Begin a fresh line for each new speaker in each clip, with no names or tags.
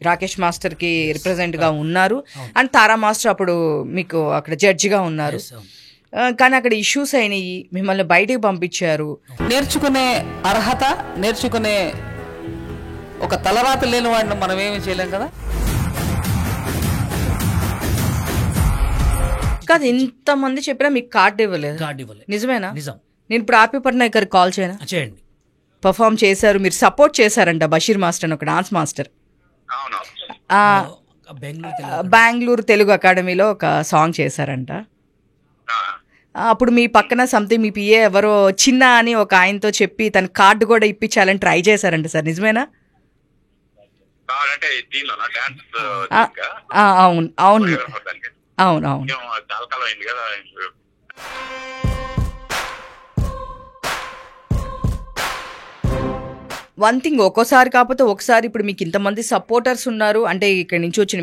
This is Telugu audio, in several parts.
రాకేష్ మాస్టర్ కి రిప్రజెంట్ గా ఉన్నారు అండ్ తారా మాస్టర్ అప్పుడు మీకు అక్కడ జడ్జిగా ఉన్నారు. కానీ అక్కడ ఇష్యూస్ అయినాయి, మిమ్మల్ని బయటికి పంపించారు.
నేర్చుకునే అర్హత, నేర్చుకునే ఒక తలరాత లేని వాడిని మనం ఏమి చేయలేం కదా.
కాదు, ఇంతమంది చెప్పినా మీకు కార్డు ఇవ్వలేదు. నిజమేనా?
నిజం.
నేను ఇప్పుడు ఆర్పి పట్నాయక్ గారికి కాల్ చేయనా?
చేయండి.
పర్ఫామ్ చేశారు, మీరు సపోర్ట్ చేశారంట బషీర్ మాస్టర్ అని, ఒక డాన్స్ మాస్టర్. బెంగళూరు తెలుగు అకాడమీలో ఒక సాంగ్ చేశారంట. అప్పుడు మీ పక్కన సంథింగ్ మీ పిఏ ఎవరో చిన్న అని ఒక ఆయనతో చెప్పి తన కార్డు కూడా ఇప్పించాలని ట్రై చేశారంట సార్, నిజమేనా? అవును అవును అవును అవును. వన్ థింగ్, ఒక్కోసారి కాకపోతే ఒకసారి ఇప్పుడు మీకు ఇంతమంది సపోర్టర్స్ ఉన్నారు అంటే ఇక్కడి నుంచి వచ్చిన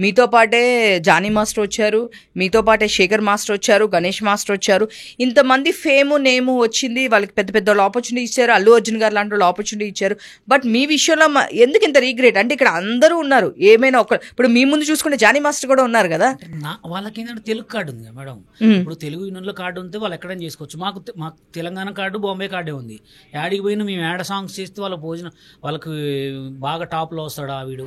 మీతో పాటే జానీ మాస్టర్ వచ్చారు, మీతో పాటే శేఖర్ మాస్టర్ వచ్చారు, గణేష్ మాస్టర్ వచ్చారు. ఇంతమంది ఫేము నేము వచ్చింది, వాళ్ళకి పెద్ద పెద్ద ఆపర్చునిటీ ఇచ్చారు, అల్లు అర్జున్ గారు లాంటి వాళ్ళు ఆపర్చునిటీ ఇచ్చారు. బట్ మీ విషయంలో ఎందుకు ఇంత రీగ్రెట్ అంటే ఇక్కడ అందరూ ఉన్నారు, ఏమైనా ఇప్పుడు మీ ముందు చూసుకుంటే జానీ మాస్టర్ కూడా ఉన్నారు కదా.
వాళ్ళకి ఏంటంటే తెలుగు కార్డు ఉంది మేడం. ఇప్పుడు తెలుగు యూనియన్లో కార్డు ఉంటే వాళ్ళు ఎక్కడైనా చేసుకోవచ్చు. మాకు తెలంగాణ కార్డు, బాంబే కార్డే ఉంది. యాడికి పోయినా మేము యాడ్ సాంగ్స్ చేస్తే వాళ్ళ భోజనం వాళ్ళకి బాగా టాప్ లో వస్తాడు ఆ వీడు.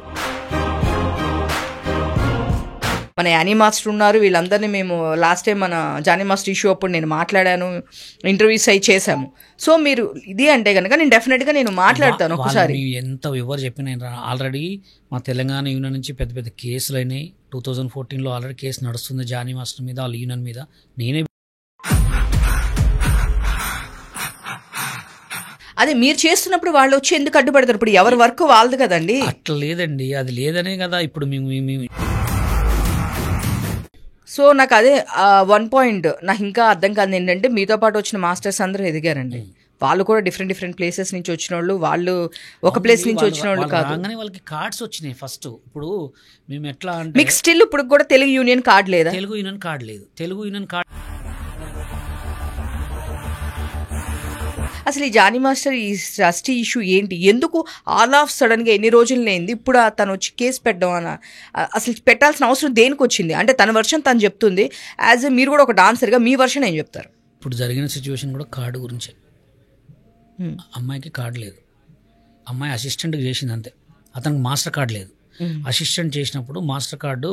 మన యానీ మాస్టర్ ఉన్నారు, వీళ్ళందరినీ మేము లాస్ట్ టైం మన జానీ మాస్టర్ ఇష్యూ అప్పుడు నేను మాట్లాడాను, ఇంటర్వ్యూస్ అయి చేశాము. సో మీరు ఇది అంటే కనుక నేను డెఫినెట్గా నేను మాట్లాడతాను ఒకసారి.
ఎంత ఎవరు చెప్పిన ఆల్రెడీ మా తెలంగాణ యూనియన్ నుంచి పెద్ద పెద్ద కేసులు అయినాయి. 2014లో ఆల్రెడీ కేసు నడుస్తుంది జానీ మాస్టర్ మీద, వాళ్ళ యూనియన్ మీద. నేనే
అదే మీరు చేస్తున్నప్పుడు వాళ్ళు వచ్చి ఎందుకు అడ్డుపడతారు? ఇప్పుడు ఎవరి వర్క్ వాళ్ళది కదండి.
అట్లా లేదండి, అది లేదనే కదా ఇప్పుడు మేము.
సో నాకు అదే వన్ పాయింట్ నాకు ఇంకా అర్థం కాదు ఏంటంటే, మీతో పాటు వచ్చిన మాస్టర్స్ అందరూ ఎదిగారండి. వాళ్ళు కూడా డిఫరెంట్ ప్లేసెస్ నుంచి వచ్చిన వాళ్ళు ఒక ప్లేస్ నుంచి వచ్చిన వాళ్ళు కాదు.
వాళ్ళకి కార్డ్స్ వచ్చినాయి ఫస్ట్. ఇప్పుడు మేము ఎట్లా అంటే
మీకు స్టిల్ ఇప్పుడు కూడా తెలుగు యూనియన్ కార్డ్ లేదా?
తెలుగు యూనియన్ కార్డ్ లేదు. తెలుగు యూనియన్ కార్డ్
అసలు ఈ జానీ మాస్టర్ ఈ ట్రస్టీ ఇష్యూ ఏంటి? ఎందుకు ఆల్ ఆఫ్ సడన్గా ఎన్ని రోజులు లేనిది ఇప్పుడు తను వచ్చి కేసు పెట్టడం అని అసలు పెట్టాల్సిన అవసరం దేనికి వచ్చింది? అంటే తన వర్షన్ తను చెప్తుంది, యాజ్ మీరు కూడా ఒక డాన్సర్గా మీ వర్షన్ ఏం చెప్తారు?
ఇప్పుడు జరిగిన సిచ్యువేషన్ కూడా కార్డు గురించే. అమ్మాయికి కార్డు లేదు, అమ్మాయి అసిస్టెంట్కి చేసింది అంతే. అతనికి మాస్టర్ కార్డు లేదు. అసిస్టెంట్ చేసినప్పుడు మాస్టర్ కార్డు.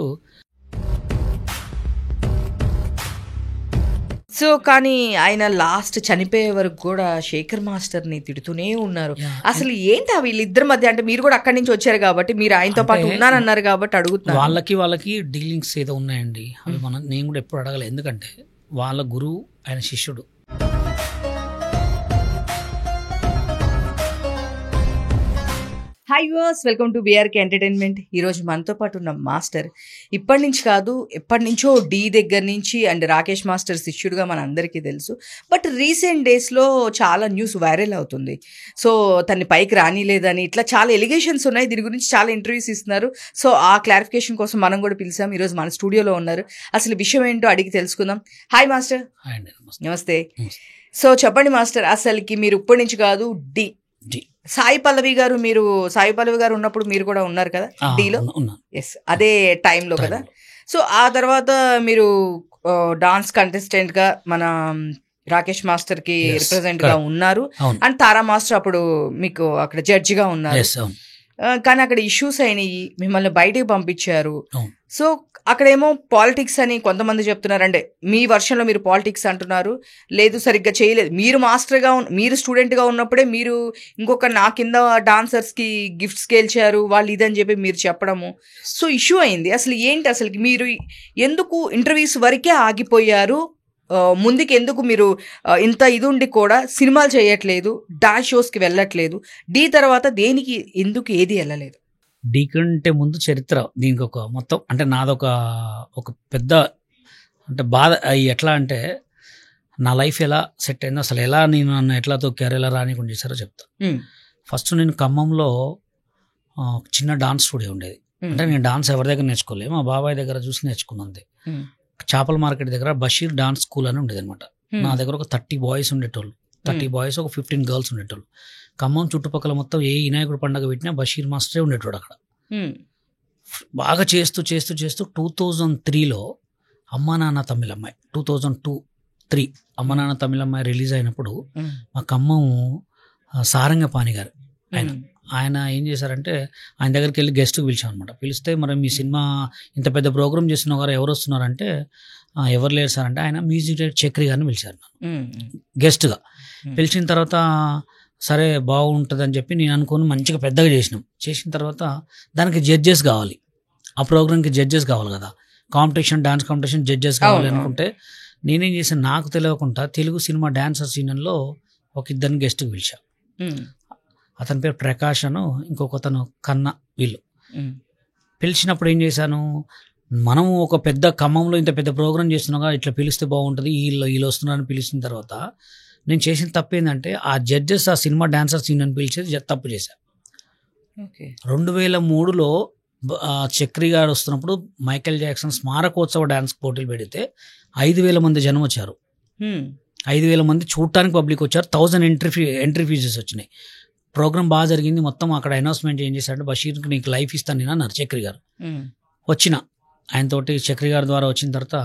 సో కానీ ఆయన లాస్ట్ చనిపోయే వరకు కూడా శేఖర్ మాస్టర్ని తిడుతూనే ఉన్నారు. అసలు ఏంటి వీళ్ళిద్దరి మధ్య? అంటే మీరు కూడా అక్కడి నుంచి వచ్చారు కాబట్టి, మీరు ఆయనతో పాటు ఉన్నానన్నారు కాబట్టి అడుగుతున్నారు.
వాళ్ళకి డీలింగ్స్ ఏదో ఉన్నాయండి, అవి నేను కూడా ఎప్పుడు అడగలేదు. ఎందుకంటే వాళ్ళ గురువు ఆయన శిష్యుడు.
Hi viewers, welcome to BRK entertainment. ఈరోజు మనతో పాటు ఉన్న మాస్టర్ ఇప్పటి నుంచి కాదు ఎప్పటి నుంచో డీ దగ్గర నుంచి అండ్ రాకేష్ మాస్టర్ శిష్యుడుగా మన అందరికీ తెలుసు. బట్ రీసెంట్ డేస్లో చాలా న్యూస్ వైరల్ అవుతుంది. సో తన్ని పైకి రానిలేదని ఇట్లా చాలా ఎలిగేషన్స్ ఉన్నాయి. దీని గురించి చాలా ఇంటర్వ్యూస్ ఇస్తున్నారు. సో ఆ క్లారిఫికేషన్ కోసం మనం కూడా పిలిచాం. ఈరోజు మన స్టూడియోలో ఉన్నారు. అసలు విషయం ఏంటో అడిగి తెలుసుకుందాం. Hi master. నమస్తే. సో చెప్పండి మాస్టర్, అసలుకి మీరు ఇప్పటి నుంచి కాదు డీ సాయి పల్లవి గారు ఉన్నప్పుడు మీరు కూడా ఉన్నారు కదా డీలో? ఎస్, అదే టైంలో కదా. సో ఆ తర్వాత మీరు డాన్స్ కంటెస్టెంట్ గా మన రాకేష్ మాస్టర్ కి రిప్రజెంట్ గా ఉన్నారు అండ్ తారా మాస్టర్ అప్పుడు మీకు అక్కడ జడ్జిగా ఉన్నారు. కానీ అక్కడ ఇష్యూస్ అయినాయి, మిమ్మల్ని బయటికి పంపించారు. సో అక్కడేమో పాలిటిక్స్ అని కొంతమంది చెప్తున్నారు. అంటే మీ వర్షన్లో మీరు పాలిటిక్స్ అంటున్నారు, లేదు సరిగ్గా చేయలేదు. మీరు స్టూడెంట్గా ఉన్నప్పుడే మీరు ఇంకొక నా కింద డాన్సర్స్కి గిఫ్ట్స్ గెలిచారు వాళ్ళు ఇదని చెప్పి మీరు చెప్పడము. సో ఇష్యూ అయింది. అసలు ఏంటి, అసలుకి మీరు ఎందుకు ఇంటర్వ్యూస్ వరకే ఆగిపోయారు? ముందుకు ఎందుకు మీరు ఇంత ఇది ఉండి కూడా సినిమాలు చేయట్లేదు, డాన్స్ షోస్కి వెళ్ళట్లేదు? డీ తర్వాత దేనికి ఎందుకు ఏది వెళ్ళలేదు?
డీ కంటే ముందు చరిత్ర దీనికి ఒక మొత్తం అంటే నాదొక పెద్ద అంటే బాధ. ఎట్లా అంటే నా లైఫ్ ఎలా సెట్ అయిందో, అసలు ఎలా నేను నన్ను ఎట్లా తొక్కారు, ఎలా రానికుండా చేశారో చెప్తా. ఫస్ట్ నేను ఖమ్మంలో చిన్న డాన్స్ స్టూడియో ఉండేది. అంటే నేను డాన్స్ ఎవరి దగ్గర నేర్చుకోలేదు, మా బాబాయ్ దగ్గర చూసి నేర్చుకున్నది. చేపల మార్కెట్ దగ్గర బషీర్ డాన్స్ స్కూల్ అని ఉండేది అనమాట. నా దగ్గర ఒక 30 బాయ్స్ ఉండేటోళ్ళు, 30 బాయ్స్ ఒక 15 గర్ల్స్ ఉండేటోళ్ళు. ఖమ్మం చుట్టుపక్కల మొత్తం ఏ వినాయకుడు పండుగ పెట్టినా బషీర్ మాస్టరే ఉండేటోడు అక్కడ. బాగా చేస్తూ 2003లో అమ్మా నాన్న తమిళమ్మాయి 2002-3 అమ్మ నాన్న తమిళమ్మాయి రిలీజ్ అయినప్పుడు మా ఖమ్మం సారంగపాణి గారు ఆయన ఏం చేశారంటే ఆయన దగ్గరికి వెళ్ళి గెస్ట్కి పిలిచాం అనమాట. పిలిస్తే మరి మీ సినిమా ఇంత పెద్ద ప్రోగ్రామ్ చేస్తున్న గారు ఎవరు వస్తున్నారంటే ఎవరు లేరు సార్ అంటే ఆయన మ్యూజిక్ డైరెక్టర్ చక్రి గారిని పిలిచారు గెస్ట్గా. పిలిచిన తర్వాత సరే బాగుంటుంది అని చెప్పి నేను అనుకుని మంచిగా పెద్దగా చేసిన తర్వాత దానికి జడ్జెస్ కావాలి, ఆ ప్రోగ్రామ్కి జడ్జెస్ కావాలి కదా, కాంపిటీషన్ డాన్స్ కాంపిటీషన్ జడ్జెస్ కావాలి అనుకుంటే నేనేం చేశాను, నాకు తెలియకుండా తెలుగు సినిమా డాన్సర్ సీజన్లో ఒక ఇద్దరిని గెస్ట్కి పిలిచా. అతని పేరు ప్రకాష్ అను, ఇంకొక అతను కన్నా. వీళ్ళు పిలిచినప్పుడు ఏం చేశాను, మనం ఒక పెద్ద ఖమ్మంలో ఇంత పెద్ద ప్రోగ్రామ్ చేస్తున్నాగా, ఇట్లా పిలిస్తే బాగుంటుంది, వీళ్ళు వస్తున్నారని పిలిచిన తర్వాత నేను చేసిన తప్పు ఏంటంటే ఆ జడ్జెస్ ఆ సినిమా డాన్సర్ సీన్ అని పిలిచేది తప్పు చేశాను. 2003లో చక్రి గారు వస్తున్నప్పుడు మైకేల్ జాక్సన్ స్మారకోత్సవ డాన్స్ పోటీలు పెడితే 5,000 మంది జనం వచ్చారు. 5,000 మంది చూడటానికి పబ్లిక్ వచ్చారు. 1000 ఎంట్రీ ఫీజెస్ వచ్చినాయి. ప్రోగ్రామ్ బాగా జరిగింది. మొత్తం అక్కడ అనౌన్స్మెంట్ ఏం చేశారంటే బషీర్కి నీకు లైఫ్ ఇస్తాను నేను అన్నారు చక్రి గారు. వచ్చిన ఆయనతోటి చక్రి గారి ద్వారా వచ్చిన తర్వాత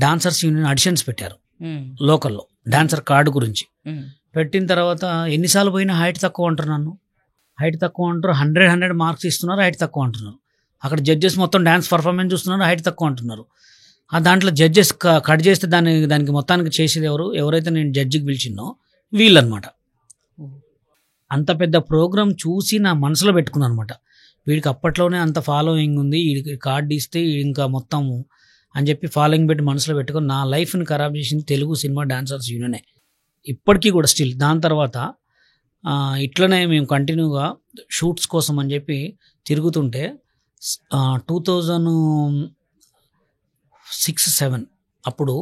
డాన్సర్స్ యూనియన్ ఆడిషన్స్ పెట్టారు లోకల్లో డాన్సర్ కార్డు గురించి. పెట్టిన తర్వాత ఎన్నిసార్లు పోయినా హైట్ తక్కువ అంటారు, నన్ను హైట్ తక్కువ అంటారు, 100 మార్క్స్ ఇస్తున్నారు, హైట్ తక్కువ అంటున్నారు. అక్కడ జడ్జెస్ మొత్తం డాన్స్ పర్ఫార్మెన్స్ చూస్తున్నారు, హైట్ తక్కువ అంటున్నారు. ఆ దాంట్లో జడ్జెస్ కట్ చేస్తే దానికి మొత్తానికి చేసేది ఎవరైతే నేను జడ్జికి పిలిచిన్నో వీళ్ళనమాట. అంత పెద్ద ప్రోగ్రామ్ చూసి నా మనసులో పెట్టుకున్నాను అనమాట. వీడికి అప్పట్లోనే అంత ఫాలోయింగ్ ఉంది, వీడికి కార్డు ఇస్తే ఇంకా మొత్తం అని చెప్పి ఫాలోయింగ్ పెట్టి మనసులో పెట్టుకొని నా లైఫ్ని ఖరాబ్ చేసింది తెలుగు సినిమా డాన్సర్స్ యూనియనే ఇప్పటికీ కూడా స్టిల్. దాని తర్వాత ఇట్లనే మేము కంటిన్యూగా షూట్స్ కోసం అని చెప్పి తిరుగుతుంటే 2006-7 అప్పుడు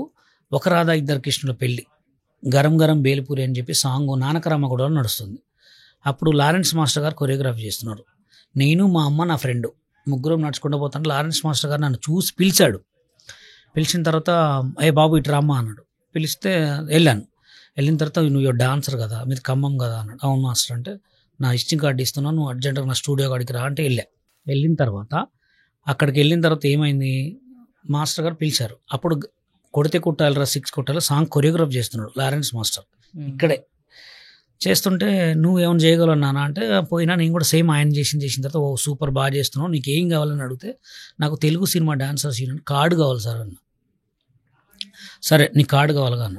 ఒక రాధా ఇద్దరు కృష్ణుల పెళ్ళి గరం గరం బేలిపూరి అని చెప్పి సాంగ్ నానకరామ కూడా నడుస్తుంది. అప్పుడు లారెన్స్ మాస్టర్ గారు కొరియోగ్రఫీ చేస్తున్నారు. నేను మా అమ్మ నా ఫ్రెండ్ ముగ్గురం నడుచుకుంటూ పోతాను. లారెన్స్ మాస్టర్ గారు నన్ను చూసి పిలిచాడు. పిలిచిన తర్వాత ఏ బాబు ఇటు రామ్మా అన్నాడు. పిలిస్తే వెళ్ళిన తర్వాత నువ్వు డాన్సర్ కదా, మీది ఖమ్మం కదా అన్నాడు. అవును మాస్టర్ అంటే నా విజిటింగ్ కార్డు ఇస్తున్నాను, నువ్వు అర్జెంట్గా నా స్టూడియో కాడికి రా అంటే వెళ్ళిన తర్వాత అక్కడికి వెళ్ళిన తర్వాత ఏమైంది, మాస్టర్ గారు పిలిచారు. అప్పుడు కొడితే కొట్టాలిరా 6 కొట్టాలి సాంగ్ కొరియోగ్రాఫ్ చేస్తున్నాడు లారెన్స్ మాస్టర్. ఇక్కడే చేస్తుంటే నువ్వు ఏమైనా చేయగలవు నాన్న అంటే పోయినా నేను కూడా సేమ్ ఆయన చేసిన తర్వాత ఓ సూపర్ బాగా చేస్తున్నావు, నీకు ఏం కావాలని అడిగితే నాకు Telugu cinema dancers union card కావాలి సార్ అన్న. సరే నీ కార్డు కావాలి అన్న.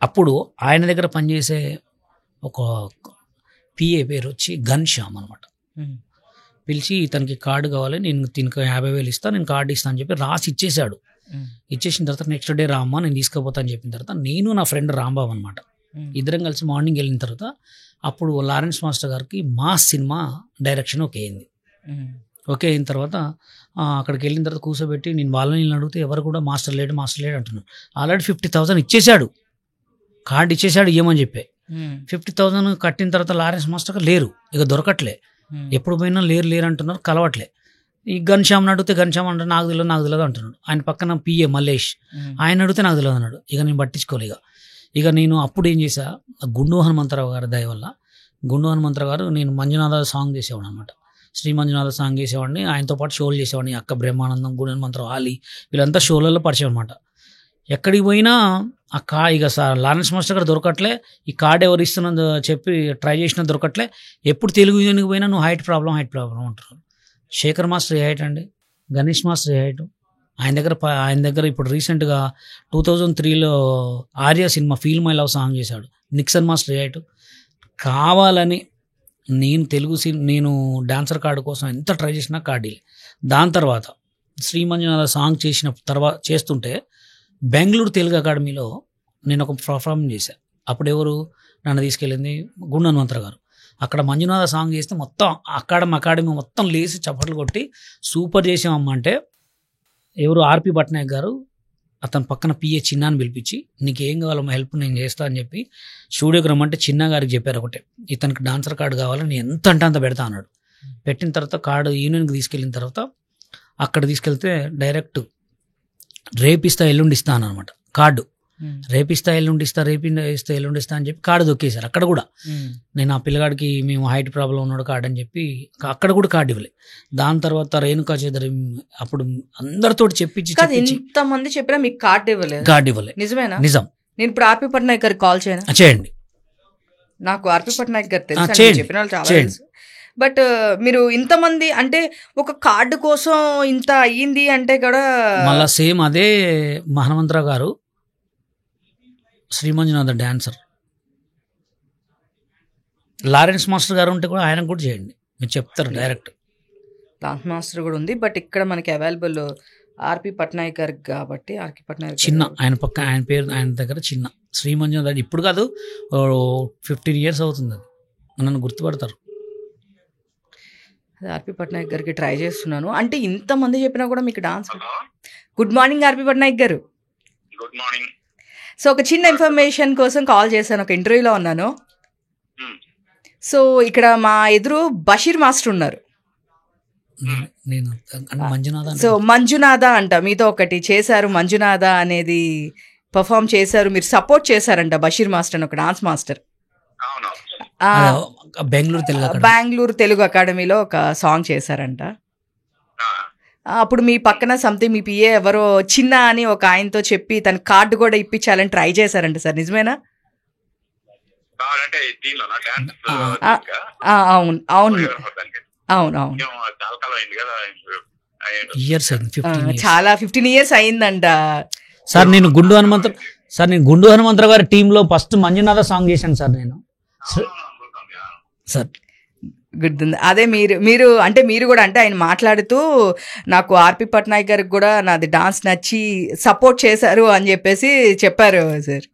అప్పుడు ఆయన దగ్గర పనిచేసే ఒక పిఏ పేరు వచ్చి ఘన్శ్యామ్ అనమాట. పిలిచి ఇతనికి కార్డు కావాలి, నేను దీనికి 50,000 ఇస్తాను, నేను కార్డు ఇస్తాను అని చెప్పి రాసి ఇచ్చేసాడు. ఇచ్చేసిన తర్వాత నెక్స్ట్ డే రామ్మా నేను తీసుకుపోతా అని చెప్పిన తర్వాత నేను నా ఫ్రెండ్ రాంబాబు అనమాట ఇద్దరం కలిసి మార్నింగ్ వెళ్ళిన తర్వాత అప్పుడు లారెన్స్ మాస్టర్ గారికి మా సినిమా డైరెక్షన్ ఓకే అయింది. ఓకే అయిన తర్వాత అక్కడికి వెళ్ళిన తర్వాత కూర్చోబెట్టి నేను వాళ్ళని అడిగితే ఎవరు కూడా మాస్టర్ లేడు అంటున్నారు. ఆల్రెడీ 50,000 ఇచ్చేసాడు, కార్డు ఇచ్చేసాడు ఇవ్వమని చెప్పి. 50,000 కట్టిన తర్వాత లారెన్స్ మాస్టర్ గారు లేరు, ఇక దొరకట్లే, ఎప్పుడు పోయినా లేరు అంటున్నారు, కలవట్లే. ఈ ఘన్శ్యామ్ని అడిగితే ఘన్శ్యామ్ అంటే నాకు తెలియదు అంటున్నాడు. ఆయన పక్కన పిఏ మల్లేష్, ఆయన అడిగితే నాకు తెలియదు అన్నాడు. ఇక నేను పట్టించుకోలే. ఇక నేను అప్పుడు ఏం చేశా, గుండు హనుమంతరావు గారి దయ వల్ల గుండు హనుమంతరావు గారు నేను మంజునాథ సాంగ్ చేసేవాడు అనమాట. శ్రీ మంజునాథ సాంగ్ చేసేవాడిని, ఆయనతో పాటు షోలు చేసేవాడిని. అక్క బ్రహ్మానందం, గుండు హనుమంతరావు, ఆలి వీళ్ళంతా షోలలో పరిచయం అనమాట. ఎక్కడికి పోయినా ఇక సార్ లారెన్స్ మాస్టర్ గారు దొరకట్లే, ఈ కార్డు ఎవరు ఇస్తున్నదో చెప్పి ట్రై చేసినా దొరకట్లే. ఎప్పుడు తెలుగు యూనియన్కి పోయినా నువ్వు హైట్ ప్రాబ్లం అంటారు. శేఖర్ మాస్టర్ ఏ హైట్ అండి, గణేష్ మాస్టర్ ఏ హైట్. ఆయన దగ్గర ఇప్పుడు రీసెంట్గా 2003లో Arya cinema feel my love song చేశాడు. నిక్సన్ మాస్టర్ ఏ హైట్. కావాలని నేను డాన్సర్ కార్డు కోసం ఎంత ట్రై చేసినా కార్డు. దాని తర్వాత శ్రీ మంజునాథ సాంగ్ చేస్తుంటే బెంగళూరు తెలుగు అకాడమీలో నేను ఒక పర్ఫార్మెన్స్ చేశాను. అప్పుడు ఎవరు నన్ను తీసుకెళ్ళింది, గుండు హనుమంతరావు గారు. అక్కడ మంజునాథ సాంగ్ చేస్తే మొత్తం అకాడమీ మొత్తం లేచి చప్పట్లు కొట్టి సూపర్ చేసామమ్మ అంటే ఎవరు ఆర్పి పట్నాయక్ గారు అతని పక్కన పిఏ చిన్నాని పిలిపించి నీకు ఏం కావాలమ్మా హెల్ప్ నేను చేస్తా అని చెప్పి స్టూడియోకి రమ్మంటే చిన్న గారికి చెప్పారు ఒకటే, ఇతనికి డాన్సర్ కార్డు కావాలని ఎంత అంటే అంత పెడతా అన్నాడు. పెట్టిన తర్వాత కార్డు యూనియన్కి తీసుకెళ్ళిన తర్వాత అక్కడ తీసుకెళ్తే డైరెక్ట్ రేపిస్తా ఎల్లుండి ఇస్తా అనమాట కార్డు. రేపిస్తా ఎల్లుండి ఇస్తా రేపిస్తా ఎల్లుండి ఇస్తా అని చెప్పి కార్డు దొక్కేశారు. అక్కడ కూడా నేను ఆ పిల్లగాడికి మేము హైట్ ప్రాబ్లం ఉన్నాడు కార్డు అని చెప్పి అక్కడ కూడా కార్డు ఇవ్వలే. దాని తర్వాత రేణుకా చౌదరి అప్పుడు అందరితో చెప్పించి
ఇంతమంది చెప్పినా మీకు కార్డు ఇవ్వలేదు.
కార్డు ఇవ్వలే.
నిజమేనా?
నిజం.
నేను ఇప్పుడు ఆర్పి పట్నాయక్ గారికి కాల్ చేయను?
చేయండి.
నాకు ఆర్పి పట్నాయక్ గారు తెలుసు, చెప్పిన వాళ్ళు చాలా తెలుసు. బట్ మీరు ఇంతమంది అంటే ఒక కార్డు కోసం ఇంత అయ్యింది అంటే కూడా
మళ్ళా సేమ్ అదే హనుమంతరావు గారు శ్రీమంజునాథ డాన్సర్ లారెన్స్ మాస్టర్ గారు ఉంటే కూడా ఆయనకు కూడా చేయండి, మీరు చెప్తారు డైరెక్ట్.
డాన్స్ మాస్టర్ కూడా ఉంది, బట్ ఇక్కడ మనకి అవైలబుల్ ఆర్పి పట్నాయక్ గారికి కాబట్టి ఆర్పి పట్నాయక్
చిన్న ఆయన పక్క ఆయన పేరు ఆయన దగ్గర చిన్న శ్రీమంజునాథ. ఇప్పుడు కాదు 15 years అవుతుంది, అది నన్ను గుర్తుపడతారు.
ఆర్పి పట్నాయక్ గారికి ట్రై చేస్తున్నాను. అంటే ఇంతమంది చెప్పినా కూడా మీకు డాన్స్. గుడ్ మార్నింగ్ ఆర్పి పట్నాయక్ గారు.
Good morning.
సో ఒక చిన్న ఇన్ఫర్మేషన్ కోసం కాల్ చేశాను, ఒక ఇంటర్వ్యూలో ఉన్నాను. సో ఇక్కడ మా ఎదురు బషీర్ మాస్టర్ ఉన్నారు. సో మంజునాథ అంట, మీతో ఒకటి చేశారు, మంజునాథ అనేది పర్ఫామ్ చేశారు, మీరు సపోర్ట్ చేశారంట బషీర్ మాస్టర్ అని, ఒక డాన్స్ మాస్టర్. బెంగళూరు తెలుగు అకాడమీలో ఒక సాంగ్ చేశారంట. అప్పుడు మీ పక్కన సంథింగ్ మీ పిఏ ఎవరో చిన్న అని ఒక ఆయనతో చెప్పి తన కార్డు కూడా ఇప్పించాలని ట్రై చేశారంట సార్, నిజమేనా? అవును అవును అవును అవును, చాలా 15 years అయిందంట
సార్. నేను గుండు హనుమంతరావు గారి టీంలో ఫస్ట్ మంజునాథ సాంగ్ చేశాను సార్ నేను. సార్
గుర్తుంది. అదే మీరు అంటే మీరు కూడా అంటే ఆయన మాట్లాడుతూ నాకు ఆర్పి పట్నాయక్ గారికి కూడా నాది డాన్స్ నచ్చి సపోర్ట్ చేశారు అని చెప్పేసి చెప్పారు సార్.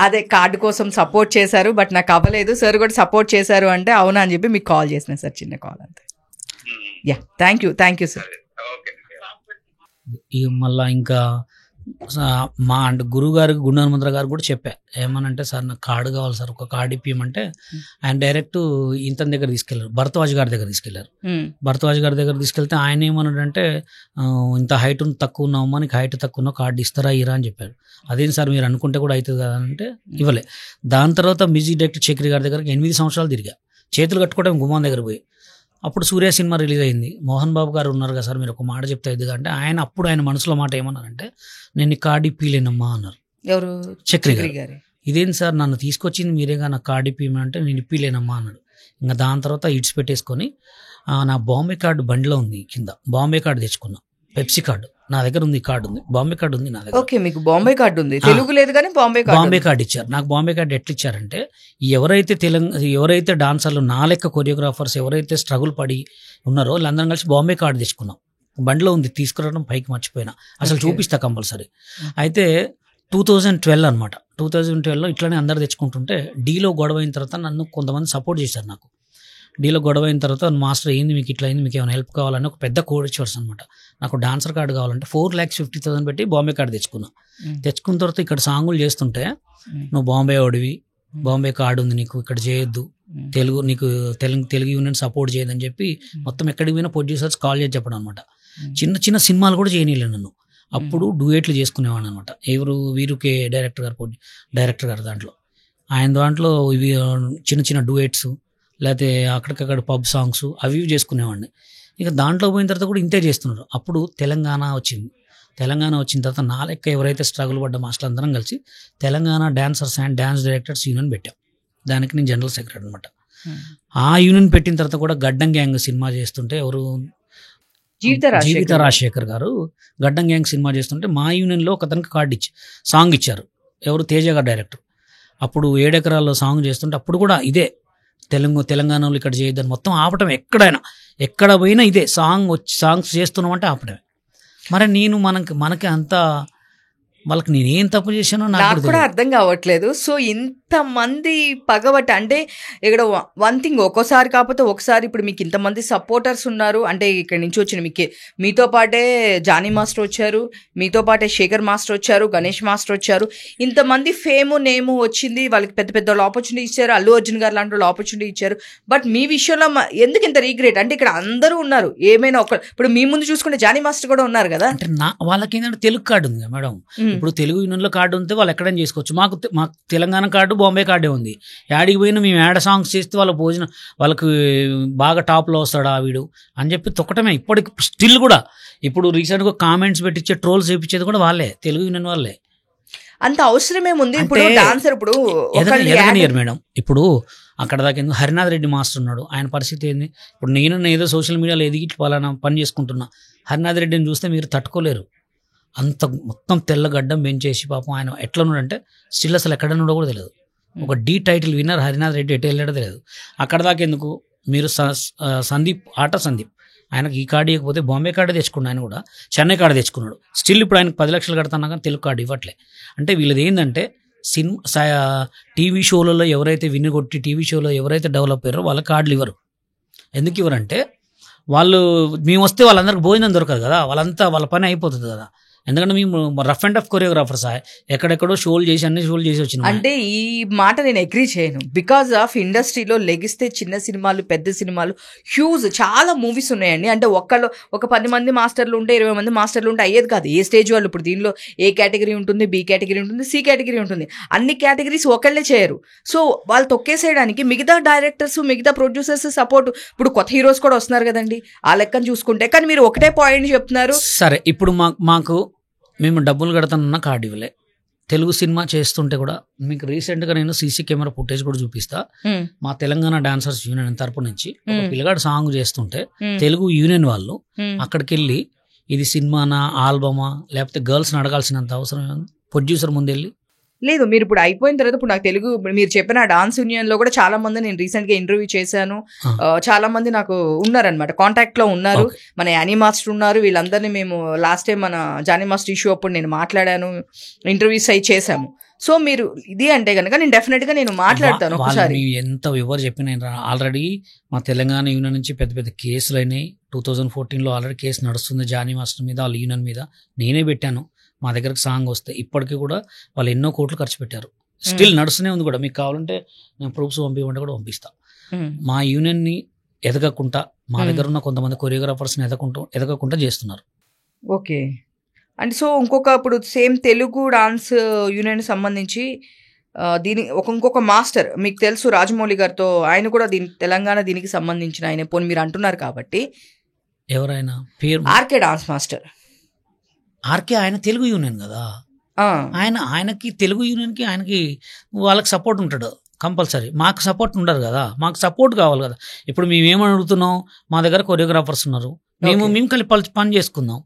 అదే కార్డు కోసం సపోర్ట్ చేశారు, బట్ నాకు అవ్వలేదు, సార్ కూడా సపోర్ట్ చేశారు అంటే అవునా అని చెప్పి మీకు కాల్ చేసిన సార్, చిన్న కాల్ అంతే. Yeah, thank you sir.
మళ్ళా ఇంకా మా అంటే గురువు గారికి గుండు హనుమంతరావు గారు కూడా చెప్పా, ఏమనంటే సార్ నాకు కార్డు కావాలి సార్, ఒక కార్డు ఇప్పియమంటే ఆయన డైరెక్ట్ ఇంతని దగ్గర తీసుకెళ్లారు, భరద్వాజ్ గారి దగ్గర తీసుకెళ్లారు. భరద్వాజ్ గారి దగ్గర తీసుకెళ్తే ఆయన ఏమన్నాడంటే ఇంత హైట్ తక్కువ ఉన్నామా, నీకు హైట్ తక్కువ ఉన్నావు, కార్డు ఇస్తారా ఇరా అని చెప్పాడు. అదేం సార్ మీరు అనుకుంటే కూడా అవుతుంది కదా అంటే ఇవ్వలే. దాని తర్వాత మ్యూజిక్ డైరెక్టర్ చక్రి గారి దగ్గర 8 సంవత్సరాలు తిరిగా, చేతులు కట్టుకోవడం గుమ్మం దగ్గర పోయి. అప్పుడు సూర్య సినిమా రిలీజ్ అయింది, మోహన్ బాబు గారు ఉన్నారు కదా సార్, మీరు ఒక మాట చెప్తే ఇది అంటే ఆయన మనసులో మాట ఏమన్నారంటే నేను నీ కార్డు ఇప్పిలేనమ్మా అన్నారు.
ఎవరు? చక్రి గారు.
ఇదేం సార్ నన్ను తీసుకొచ్చింది మీరేగా, నాకు కార్డు ఇప్పిమంటే నేను ఇప్పిలేనమ్మా అన్నాడు. ఇంకా దాని తర్వాత ఇడ్స్ పెట్టేసుకొని నా బాంబే కార్డు బండిలో ఉంది కింద, బాంబే కార్డు తెచ్చుకున్నా, పెప్సీ కార్డు నా దగ్గర ఉంది, కార్డు ఉంది, బాంబే కార్డు ఉంది నా దగ్గర.
ఓకే, మీకు బాంబే కార్డు ఉంది, తెలుగు లేదు కానీ బాంబే
కార్డు ఇచ్చారు నాకు. బాంబే కార్డు ఎట్లా ఇచ్చారంటే ఎవరైతే డాన్సర్లు నా లెక్క కొరియోగ్రాఫర్స్ ఎవరైతే స్ట్రగుల్ పడి ఉన్నారో వాళ్ళందరం కలిసి బాంబే కార్డు తెచ్చుకున్నాం. బండిలో ఉంది, తీసుకురావడం పైకి మర్చిపోయినా, అసలు చూపిస్తా కంపల్సరీ. అయితే 2012 అనమాట, 2012లో ఇట్లానే అందరు తెచ్చుకుంటుంటే డీలో గొడవ అయిన తర్వాత నన్ను కొంతమంది సపోర్ట్ చేశారు. నాకు డీలో గొడవ అయిన తర్వాత మాస్టర్ ఏంది మీకు ఇట్లా అయింది, మీకు ఏమైనా హెల్ప్ కావాలని ఒక పెద్ద కోడ్ ఇచ్చారు అనమాట. నాకు డాన్సర్ కార్డు కావాలంటే 4,50,000 పెట్టి బాంబే కార్డు తెచ్చుకున్నా. తెచ్చుకున్న తర్వాత ఇక్కడ సాంగులు చేస్తుంటే నువ్వు బాంబే ఓడివి, బాంబే కార్డు ఉంది నీకు, ఇక్కడ చేయొద్దు, తెలుగు యూనియన్ సపోర్ట్ చేయదని చెప్పి మొత్తం ఎక్కడికి పోయినా ప్రొడ్యూసర్స్ కాల్ చేసి చెప్పడం అనమాట. చిన్న చిన్న సినిమాలు కూడా చేయనీయలేదు నన్ను. అప్పుడు డూయేట్లు చేసుకునేవాడు అనమాట. ఎవరు వీరుకే డైరెక్టర్ గారు దాంట్లో, ఆయన దాంట్లో ఇవి చిన్న చిన్న డూయేట్స్ లేకపోతే అక్కడికక్కడ పబ్ సాంగ్స్ అవి చేసుకునేవాడిని. ఇక దాంట్లో పోయిన తర్వాత కూడా ఇంతే చేస్తున్నారు. అప్పుడు తెలంగాణ వచ్చింది. తెలంగాణ వచ్చిన తర్వాత నా లెక్క ఎవరైతే స్ట్రగుల్ పడ్డ మాస్టర్లు అందరం కలిసి Telangana dancers and dance directors union పెట్టాం. దానికి నేను జనరల్ సెక్రటరీ అనమాట. ఆ యూనియన్ పెట్టిన తర్వాత కూడా గడ్డం గ్యాంగ్ సినిమా చేస్తుంటే ఎవరు జీవిత రాజశేఖర్ గారు గడ్డం గ్యాంగ్ సినిమా చేస్తుంటే మా యూనియన్లో ఒకతనికి కార్డు సాంగ్ ఇచ్చారు. ఎవరు? తేజ గారు డైరెక్టర్. అప్పుడు 7 ఎకరాల్లో సాంగ్ చేస్తుంటే అప్పుడు కూడా ఇదే తెలంగాణలో ఇక్కడ చేయొద్దని మొత్తం ఆపటం, ఎక్కడ పోయినా ఇదే సాంగ్స్ చేస్తున్నామంటే ఆపటమే. మరి నేను మనకి అంత వాళ్ళకి నేనేం తప్పు చేశానో నాకు కూడా
అర్థం కావట్లేదు. సో ఇంత ఇంతమంది పగబట్టి అంటే ఇక్కడ వన్ థింగ్ ఒక్కోసారి కాకపోతే ఒకసారి ఇప్పుడు మీకు ఇంతమంది సపోర్టర్స్ ఉన్నారు అంటే ఇక్కడ నుంచి వచ్చిన మీతో పాటే జానీ మాస్టర్ వచ్చారు, మీతో పాటే శేఖర్ మాస్టర్ వచ్చారు, గణేష్ మాస్టర్ వచ్చారు, ఇంతమంది నేము వచ్చింది, వాళ్ళకి పెద్ద పెద్ద ఆపర్చునిటీ ఇచ్చారు, అల్లు అర్జున్ గారు లాంటి వాళ్ళు ఆపర్చునిటీ ఇచ్చారు. బట్ మీ విషయంలో ఎందుకు ఇంత రీగ్రేట్ అంటే ఇక్కడ అందరూ ఉన్నారు, ఏమైనా ఇప్పుడు మీ ముందు చూసుకుంటే జానీ మాస్టర్ కూడా ఉన్నారు కదా.
అంటే వాళ్ళకి ఏంటంటే తెలుగు కార్డు ఉంది మేడం. ఇప్పుడు తెలుగు యూనియన్లో కార్డు ఉంటే వాళ్ళు ఎక్కడైనా చేసుకోవచ్చు. మాకు తెలంగాణ కార్డు, బాంబే కార్డే ఉంది. యాడికి పోయినా మేము యాడ సాంగ్స్ చేస్తే వాళ్ళ భోజనం వాళ్ళకి బాగా టాప్లో వస్తాడు వీడు అని చెప్పి తొక్కటమే. ఇప్పటికి స్టిల్ కూడా ఇప్పుడు రీసెంట్గా కామెంట్స్ పెట్టించే ట్రోల్స్ చేయించేది కూడా వాళ్ళే, తెలుగు యూనియన్ వాళ్ళే.
అంత అవసరమేముంది ఇప్పుడు డాన్సర్ ఇప్పుడు
ఎదగనియర్ మేడం. ఇప్పుడు అక్కడ దాకా ఎందుకు హరినాథ్ రెడ్డి మాస్టర్ ఉన్నాడు, ఆయన పరిస్థితి ఏంది? ఇప్పుడు నేను ఏదో సోషల్ మీడియాలో ఎదిగి పలానా పని చేసుకుంటున్నా, హరినాథ్ రెడ్డిని చూస్తే మీరు తట్టుకోలేరు. అంత మొత్తం తెల్లగడ్డం పెంచేసి పాపం ఆయన ఎట్లా ఉన్నాడంటే స్టిల్ అసలు ఎక్కడ ఉన్నాడో కూడా తెలియదు. ఒక డీ టైటిల్ విన్నర్ హరినాథ్ రెడ్డి ఎటు వెళ్ళాడో తెలియదు. అక్కడ దాకా ఎందుకు మీరు సందీప్ ఆయనకు ఈ కార్డు ఇవ్వకపోతే బాంబే కార్డు తెచ్చుకున్నాడు, ఆయన కూడా చెన్నై కార్డు తెచ్చుకున్నాడు. స్టిల్ ఇప్పుడు ఆయనకు 10 లక్షలు కడతానా కానీ తెలుగు కార్డు ఇవ్వట్లే. అంటే వీళ్ళది ఏంటంటే టీవీ షోలలో ఎవరైతే వినిగొట్టి టీవీ షోలో ఎవరైతే డెవలప్ అయ్యారో వాళ్ళ కార్డులు ఇవ్వరు. ఎందుకు ఇవ్వరంటే వాళ్ళు మేము వస్తే వాళ్ళందరికి భోజనం దొరకదు కదా, వాళ్ళ పని అయిపోతుంది కదా. ఎందుకంటే మేము రఫ్ అండ్ టఫ్ కొరియోగ్రాఫర్స్ ఎక్కడెక్కడో షోలు చేసి అన్ని షోలు చేసి వచ్చినాం.
అంటే ఈ మాట నేను అగ్రీ చేయను. బికాజ్ ఆఫ్ ఇండస్ట్రీలో లెగిస్తే చిన్న సినిమాలు పెద్ద సినిమాలు హ్యూజ్ చాలా మూవీస్ ఉన్నాయండి. అంటే ఒక 10 మంది మాస్టర్లు ఉంటే 20 మంది మాస్టర్లు ఉంటే అయ్యేది కాదు. ఏ స్టేజ్ వాళ్ళు ఇప్పుడు దీనిలో ఏ కేటగిరీ ఉంటుంది, బి కేటగిరీ ఉంటుంది, సి కేటగిరీ ఉంటుంది. అన్ని కేటగిరీస్ ఒకళ్ళే చేయరు. సో వాళ్ళు తొక్కేసేయడానికి మిగతా డైరెక్టర్స్ మిగతా ప్రొడ్యూసర్స్ సపోర్ట్. ఇప్పుడు కొత్త హీరోస్ కూడా వస్తున్నారు కదండి ఆ లెక్కను చూసుకుంటే. కానీ మీరు ఒకటే పాయింట్ చెప్తున్నారు.
సరే ఇప్పుడు మాకు మేము డబ్బులు కడతానన్న కార్డు ఇవ్వలే. తెలుగు సినిమా చేస్తుంటే కూడా మీకు రీసెంట్గా నేను సీసీ కెమెరా ఫుటేజ్ కూడా చూపిస్తా. మా తెలంగాణ డాన్సర్స్ యూనియన్ తరపు నుంచి ఒక పిల్లగాడు సాంగ్ చేస్తుంటే తెలుగు యూనియన్ వాళ్ళు అక్కడికి వెళ్ళి ఇది సినిమానా ఆల్బమా లేకపోతే గర్ల్స్ని అడగాల్సినంత అవసరం ప్రొడ్యూసర్ ముందెళ్ళి
లేదు. మీరు ఇప్పుడు అయిపోయిన తర్వాత ఇప్పుడు నాకు తెలుగు మీరు చెప్పిన డాన్స్ యూనియన్ లో కూడా చాలా మంది నేను రీసెంట్ గా ఇంటర్వ్యూ చేశాను. చాలా మంది నాకు ఉన్నారనమాట, కాంటాక్ట్ లో ఉన్నారు. మన యానీ మాస్టర్ ఉన్నారు. వీళ్ళందరినీ మేము లాస్ట్ టైం మన జానీ మాస్టర్ ఇష్యూ అప్పుడు నేను మాట్లాడాను, ఇంటర్వ్యూస్ అయి చేశాము. సో మీరు ఇది అంటే కనుక నేను డెఫినెట్ గా నేను మాట్లాడతాను ఒకసారి.
ఎంత ఎవరు చెప్పిన ఆల్రెడీ మా తెలంగాణ యూనియన్ నుంచి పెద్ద పెద్ద కేసులు అయినాయి. 2014లో ఆల్రెడీ కేసు నడుస్తుంది జానీ మాస్టర్ మీద, వాళ్ళ యూనియన్ మీద. నేనే పెట్టాను. మా దగ్గరకు సాంగ్ వస్తే ఇప్పటికీ కూడా వాళ్ళు ఎన్నో కోట్లు ఖర్చు పెట్టారు. స్టిల్ నడుస్తూనే ఉంది కూడా. మీకు కావాలంటే నేను ప్రూఫ్స్ పంపించమంటే కూడా పంపిస్తా. మా యూనియన్ని ఎదగకుండా మా దగ్గర ఉన్న కొంతమంది కొరియోగ్రాఫర్స్ని ఎదగకుండా చేస్తున్నారు.
ఓకే. అంటే సో ఇంకొక సేమ్ తెలుగు డాన్స్ యూనియన్ సంబంధించి ఇంకొక మాస్టర్ మీకు తెలుసు రాజమౌళి గారితో, ఆయన కూడా తెలంగాణ దీనికి సంబంధించిన ఆయన పోనీ మీరు అంటున్నారు కాబట్టి
ఎవరైనా పేరు
ఆర్కే డాన్స్ మాస్టర్.
ఆర్కే ఆయన తెలుగు యూనియన్ కదా, ఆయనకి తెలుగు యూనియన్కి ఆయనకి వాళ్ళకి సపోర్ట్ ఉంటాడు కంపల్సరీ. మాకు సపోర్ట్ ఉండరు కదా, మాకు సపోర్ట్ కావాలి కదా. ఇప్పుడు మేము ఏమని అడుగుతున్నాం, మా దగ్గర కొరియోగ్రాఫర్స్ ఉన్నారు, మేము కలిపి పని చేసుకుందాం.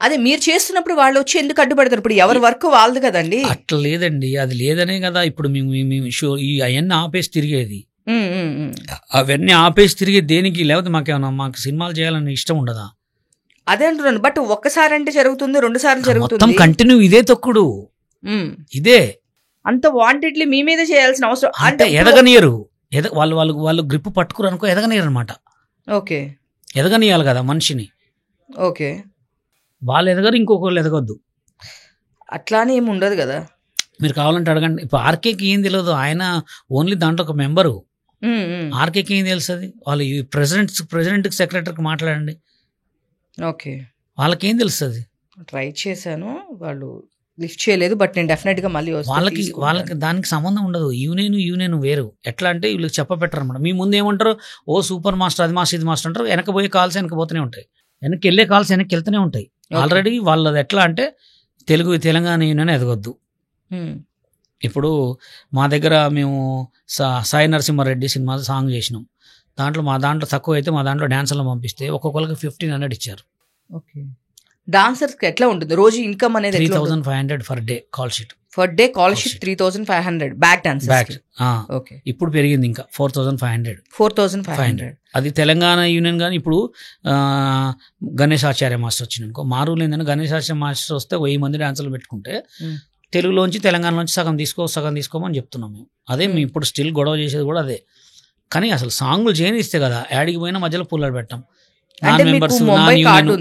అదే మీరు చేస్తున్నప్పుడు వాళ్ళు వచ్చి ఎందుకు అడ్డుపడతారు? ఇప్పుడు ఎవరి వర్క్ వాళ్ళది కదండి.
అట్లా లేదండి, అది లేదనే కదా ఇప్పుడు మేము షో అవన్నీ ఆపేసి తిరిగేది. అవన్నీ ఆపేసి తిరిగేది దేనికి? లేకపోతే మాకు సినిమాలు చేయాలని ఇష్టం ఉండదా?
అదే అంటున్నాను. బట్ ఒక్కసారి అంటే జరుగుతుంది, 2 సార్లు జరుగుతుంది,
కంటిన్యూ ఇదే తొక్కుడు, ఇదే
అంత వాంటెడ్లీ మీ మీద చేయాల్సిన అవసరం
అంటే ఎదగనియరు. వాళ్ళు గ్రిప్ పట్టుకురు అనుకో ఎదగనియరు అనమాట.
ఓకే,
ఎదగనియాలి కదా మనిషిని.
ఓకే,
వాళ్ళు ఎదగరు, ఇంకొకళ్ళు ఎదగొద్దు,
అట్లానే ఏమి ఉండదు కదా.
మీరు కావాలంటే అడగండి. ఇప్పుడు ఆర్కేకి ఏం తెలియదు, ఆయన ఓన్లీ దాంట్లో ఒక మెంబరు. ఆర్కేకి ఏం తెలుస్తుంది? వాళ్ళు ప్రెసిడెంట్కి సెక్రటరీకి మాట్లాడండి,
ఓకే,
వాళ్ళకేం తెలుస్తుంది?
ట్రై చేశాను, వాళ్ళు లిఫ్ట్ చేయలేదు. బట్ నేను డెఫినెట్ గా మళ్ళీ
వాళ్ళకి దానికి సంబంధం ఉండదు. యూనియన్ వేరు. ఎట్లా అంటే వీళ్ళకి చెప్పబెట్టరు అనమాట. మీ ముందు ఏమంటారు, ఓ సూపర్ మాస్టర్ అది మాస్టర్ ఇది మాస్టర్ అంటారు. వెనక పోయే కాల్స్ వెనక పోతూనే ఉంటాయి, వెనక్కి వెళ్ళే కాల్స్ వెనక్కి వెళ్తూనే ఉంటాయి. ఆల్రెడీ వాళ్ళది ఎట్లా అంటే తెలంగాణ యూనియన్ ఎదగొద్దు. ఇప్పుడు మా దగ్గర మేము సాయి నరసింహారెడ్డి సినిమా సాంగ్ చేసినాం. మా దాంట్లో తక్కువ అయితే మా దాంట్లో డాన్సర్లు పంపిస్తే ఒక్కొక్కరికి 1500 ఇచ్చారు.
ఓకే, డాన్సర్స్ ఎట్లా ఉంటుంది రోజు ఇన్కమ్ అనేది?
3500 for day call sheet.
3500 back dancers. Okay,
ఇప్పుడు పెరిగింది ఇంకా 4500. అది తెలంగాణ యూనియన్. కానీ ఇప్పుడు గణేష్ ఆచార్య మాస్టర్ వచ్చింది అనుకో, మా రూల్ ఏంటంటే గణేష్ ఆచార్య మాస్టర్ వస్తే 1000 మంది డాన్సర్లు పెట్టుకుంటే తెలుగులోంచి తెలంగాణలోంచి సగం తీసుకోమని చెప్తున్నాం మేము. అదే మేము ఇప్పుడు స్టిల్ గొడవ చేసేది కూడా అదే. కానీ అసలు సాంగ్లు చేయనిస్తే కదా యాడికి పోయినా మధ్యలో పుల్లలు పెట్టాం.
అంటే మీకు ముంబై కార్డు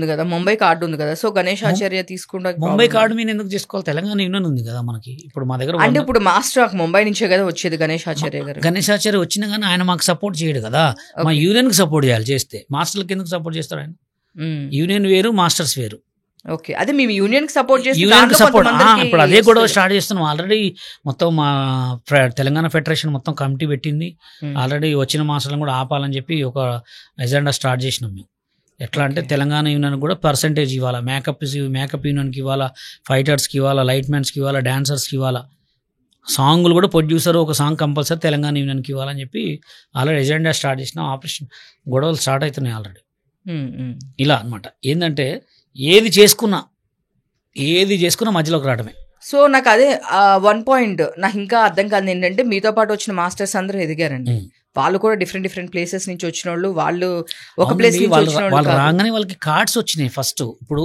ఉంది కదా, సో గణేష్ ఆచార్య తీసుకుంటా.
ముంబై కార్డు మీద ఎందుకు చేసుకోవాలి? తెలంగాణ యూనియన్ ఉంది కదా మనకి. ఇప్పుడు మా దగ్గర
అంటే ఇప్పుడు మాస్టర్ ముంబై నుంచే కదా వచ్చేది గణేష్ ఆచార్య గారు.
గణేష్ ఆచార్య వచ్చినా కానీ ఆయన మాకు సపోర్ట్ చేయడు కదా. మా యూనియన్ కి సపోర్ట్ చేయాలి. చేస్తే మాస్టర్లకి ఎందుకు సపోర్ట్ చేస్తాడు ఆయన? యూనియన్ వేరు, మాస్టర్స్ వేరు.
ఓకే, అదే మేము యూనియన్ కి సపోర్ట్
ఇప్పుడు అదే గొడవ స్టార్ట్ చేస్తున్నాం. ఆల్రెడీ మొత్తం మా తెలంగాణ ఫెడరేషన్ మొత్తం కమిటీ పెట్టింది. ఆల్రెడీ వచ్చిన మాస్టర్లను కూడా ఆపాలని చెప్పి ఒక ఎజెండా స్టార్ట్ చేసినాం మేము. ఎట్లా అంటే తెలంగాణ యూనియన్ కూడా పర్సంటేజ్ ఇవ్వాలా, మేకప్ యూనియన్కి ఇవ్వాలా, ఫైటర్స్కి ఇవ్వాలా, లైట్ మ్యాన్స్కి ఇవ్వాలా, డాన్సర్స్కి ఇవ్వాలా, సాంగ్లు కూడా ప్రొడ్యూసర్ ఒక సాంగ్ కంపల్సరీ తెలంగాణ యూనియన్కి ఇవ్వాలని చెప్పి ఆల్రెడీ ఎజెండా స్టార్ట్ చేసినాం. ఆపరేషన్ గొడవలు స్టార్ట్ అవుతున్నాయి ఆల్రెడీ. ఇలా అనమాట. ఏంటంటే ఏది చేసుకున్నా మధ్యలోకి రావడమే.
సో నాకు అదే 1 పాయింట్ నాకు ఇంకా అర్థం కాదు ఏంటంటే, మీతో పాటు వచ్చిన మాస్టర్స్ అందరూ ఎదిగారండి. వాళ్ళు కూడా డిఫరెంట్ ప్లేసెస్ నుంచి వచ్చిన వాళ్ళు ఒక ప్లేస్
వాళ్ళు రాగానే వాళ్ళకి కార్డ్స్ వచ్చినాయి ఫస్ట్. ఇప్పుడు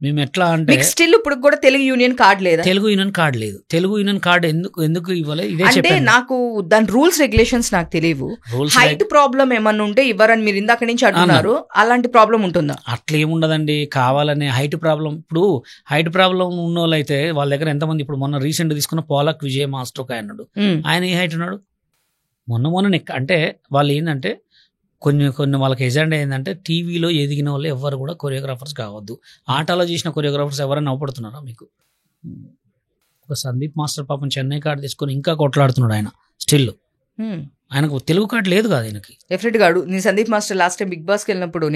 మేము ఎట్లా అంటే
స్టిల్ ఇప్పుడు కూడా తెలుగు యూనియన్ కార్డ్ లేదు.
తెలుగు యూనియన్ కార్డ్ ఎందుకు ఇవ్వలేదు? ఇదే
అంటే నాకు దాని రూల్స్ రెగ్యులేషన్స్ నాకు తెలియవు. హైట్ ప్రాబ్లం ఏమన్నా ఉంటే ఇవ్వరని మీరు ఇందాక నుంచి అంటున్నారు. అలాంటి ప్రాబ్లం ఉంటుందా?
అట్లా ఏముండదండి. కావాలనే హైట్ ప్రాబ్లం. ఇప్పుడు హైట్ ప్రాబ్లం ఉన్న వాళ్ళు అయితే వాళ్ళ దగ్గర ఎంతమంది, ఇప్పుడు మొన్న రీసెంట్ తీసుకున్న పోలక్ విజయ్ మాస్టర్ ఒక ఆయన, ఆయన ఏ హైట్ ఉన్నాడు? మొన్న అంటే వాళ్ళు ఏంటంటే కొన్ని వాళ్ళకి ఎజెండా ఏంటంటే టీవీలో ఎదిగిన వాళ్ళు ఎవరు కూడా కొరియోగ్రాఫర్స్ కావద్దు. ఆటలో చేసిన కొరియోగ్రాఫర్స్ ఎవరైనా అవపడుతున్నారా మీకు? ఒక సందీప్ మాస్టర్ పాపం చెన్నై కార్డు తీసుకొని ఇంకా కొట్లాడుతున్నాడు ఆయన. స్టిల్ ఆయనకు తెలుగు కార్డు లేదు కదా ఆయనకి.
డెఫినెట్ గా నీ Sandeep master last time Bigg Boss కి వెళ్ళినప్పుడు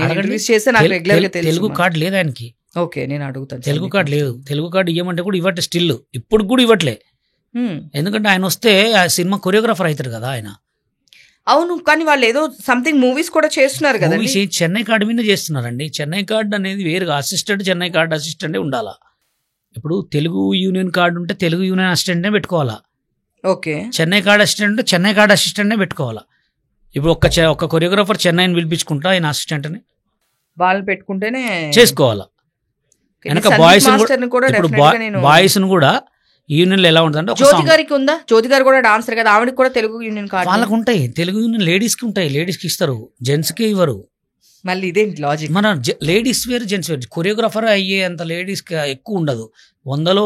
తెలుగు
కార్డు లేదు ఆయనకి.
ఓకే, నేను అడుగుతాను.
తెలుగు కార్డు లేదు. తెలుగు కార్డు ఇవ్వమంటే కూడా ఇవ్వట్లే. స్టిల్ ఇప్పుడు కూడా ఇవ్వట్లే. ఎందుకంటే ఆయన వస్తే ఆ సినిమా కొరియోగ్రాఫర్ అవుతాడు కదా ఆయన.
అవును, కానీ వాళ్ళు ఏదో సంథింగ్ మూవీస్ కూడా చేస్తున్నారు కదా.
చెన్నై కార్డు మీద చేస్తున్నారండి. చెన్నై కార్డు అనేది వేరుగా అసిస్టెంట్, చెన్నై కార్డు అసిస్టెంటే ఉండాలా. ఇప్పుడు తెలుగు యూనియన్ కార్డు ఉంటే తెలుగు యూనియన్ అసిస్టెంటే పెట్టుకోవాలా.
ఓకే,
చెన్నై కార్డు అసిస్టెంట్ ఉంటే చెన్నై కార్డు అసిస్టెంటే పెట్టుకోవాలా. ఇప్పుడు ఒక్క కొరియోగ్రాఫర్ చెన్నైని పిలిపించుకుంటా ఆయన అసిస్టెంట్
వాళ్ళు పెట్టుకుంటేనే
చేసుకోవాలా. వెనక బాయ్స్ కూడా యూనియన్ ఎలా ఉంటుంది?
జ్యోతి గారికి ఉందా? జ్యోతి గారు కూడా డాన్సర్ కదా, ఆవిడకి కూడా తెలుగు యూనియన్ కార్డు.
వాళ్ళకు ఉంటాయి. తెలుగు యూనియన్ లేడీస్ కి ఉంటాయి. లేడీస్ కి ఇస్తారు, జెంట్స్ కి ఇవ్వరు.
మళ్ళీ ఇదేంటి లాజిక్?
మన లేడీస్ వేరు, జెంట్స్ వేరు. కొరియోగ్రాఫర్ అయ్యే అంత లేడీస్ కి ఎక్కువ ఉండదు. 100లో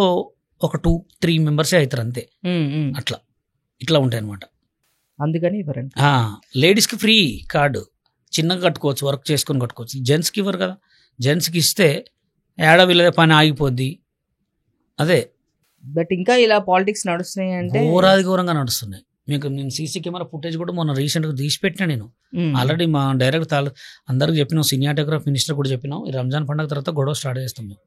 ఒక 2-3 మెంబర్సే అవుతారు అంతే. ఇట్లా ఉంటాయి అనమాట.
అందుకని ఇవ్వరండి.
లేడీస్ కి ఫ్రీ కార్డు, చిన్నగా కట్టుకోవచ్చు, వర్క్ చేసుకొని కట్టుకోవచ్చు. జెంట్స్ కి ఇవ్వరు కదా. జెంట్స్ కి ఇస్తే ఏడవిల్లదే పని ఆగిపోద్ది. అదే.
బట్ ఇంకా ఇలా పాలిటిక్స్ నడుస్తున్నాయి అంటే
ఘోరంగా నడుస్తున్నాయి. మీకు నేను సీసీ కెమెరా ఫుటేజ్ కూడా మొన్న రీసెంట్ గా తీసి పెట్టినా. నేను ఆల్రెడీ మా డైరెక్ట్ అందరికి చెప్పినాం, సినిమాటోగ్రాఫ్ మినిస్టర్ కూడా చెప్పినాం. ఈ రంజాన్ పండుగ తర్వాత గొడవ స్టార్ట్ చేస్తాం మేము.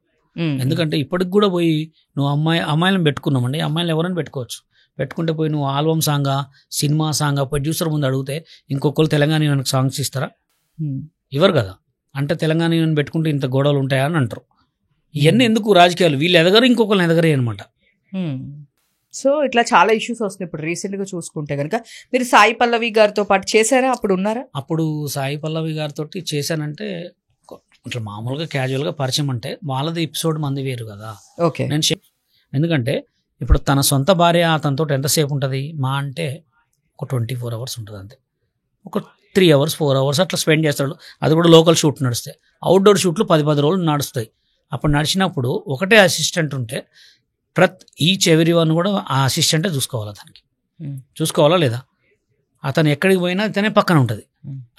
ఎందుకంటే ఇప్పటికి కూడా పోయి నువ్వు అమ్మాయిలను పెట్టుకున్నామండి. అమ్మాయిలను ఎవరైనా పెట్టుకోవచ్చు. పెట్టుకుంటే పోయి నువ్వు ఆల్బమ్ సాంగా, సినిమా సాంగా ప్రొడ్యూసర్ ముందు అడిగితే ఇంకొకరు తెలంగాణ యూనియన్కి సాంగ్స్ ఇస్తారా? ఇవ్వరు కదా. అంటే తెలంగాణ యూనియన్ పెట్టుకుంటే ఇంత గొడవలు ఉంటాయా అని అంటారు. ఇవన్నీ ఎందుకు రాజకీయాలు? వీళ్ళు ఎదగరు, ఇంకొకరిని ఎదగరే అనమాట.
సో ఇట్లా చాలా ఇష్యూస్ వస్తున్నాయి. ఇప్పుడు రీసెంట్ గా చూసుకుంటే కనుక మీరు సాయి పల్లవి గారితో పాటు చేశారా? అప్పుడు ఉన్నారా?
అప్పుడు సాయి పల్లవి గారితో చేశానంటే ఇట్లా మామూలుగా క్యాజువల్గా పరిచయం. అంటే వాళ్ళది ఎపిసోడ్ మంది వేరు కదా.
ఓకే,
నేను ఎందుకంటే ఇప్పుడు తన సొంత భార్య అతనితో ఎంతసేపు ఉంటుంది? మా అంటే ఒక 24 hours ఉంటుంది అంతే. ఒక 3 hours 4 hours అట్లా స్పెండ్ చేస్తాడు. అది కూడా లోకల్ షూట్ నడుస్తాయి. అవుట్డోర్ షూట్లు 10 రోజులు నడుస్తాయి. అప్పుడు నడిచినప్పుడు ఒకటే అసిస్టెంట్ ఉంటే ఈచ్ ఎవ్రీ వన్ కూడా ఆ అసిస్టెంటే చూసుకోవాలా. దానికి చూసుకోవాలా లేదా? అతను ఎక్కడికి పోయినా ఇతనే పక్కన ఉంటుంది.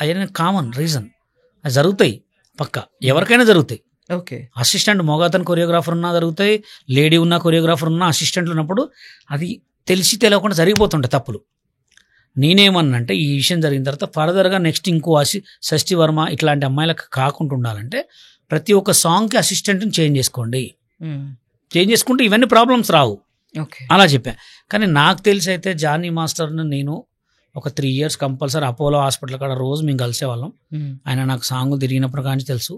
అది కామన్ రీజన్. అది జరుగుతాయి పక్క, ఎవరికైనా జరుగుతాయి.
ఓకే,
అసిస్టెంట్ మొగతను కొరియోగ్రాఫర్ ఉన్నా జరుగుతాయి, లేడీ ఉన్న కొరియోగ్రాఫర్ ఉన్నా అసిస్టెంట్లు ఉన్నప్పుడు అది తెలియకుండా జరిగిపోతుంటాయి తప్పులు. నేనేమన్నంటే ఈ విషయం జరిగిన తర్వాత ఫర్దర్గా నెక్స్ట్ ఇంకో షష్ఠి వర్మ ఇట్లాంటి అమ్మాయిలకు కాకుండా ఉండాలంటే ప్రతి ఒక్క సాంగ్కి అసిస్టెంట్ని చేంజ్ చేసుకోండి. చేంజ్ చేసుకుంటే ఇవన్నీ ప్రాబ్లమ్స్ రావు. అలా చెప్పా. కానీ నాకు తెలిసి అయితే జానీ మాస్టర్ని నేను ఒక 3 years కంపల్సరీ అపోలో హాస్పిటల్ కాడ రోజు మేము కలిసేవాళ్ళం. ఆయన నాకు సాంగులు తిరిగినప్పుడు కానీ తెలుసు.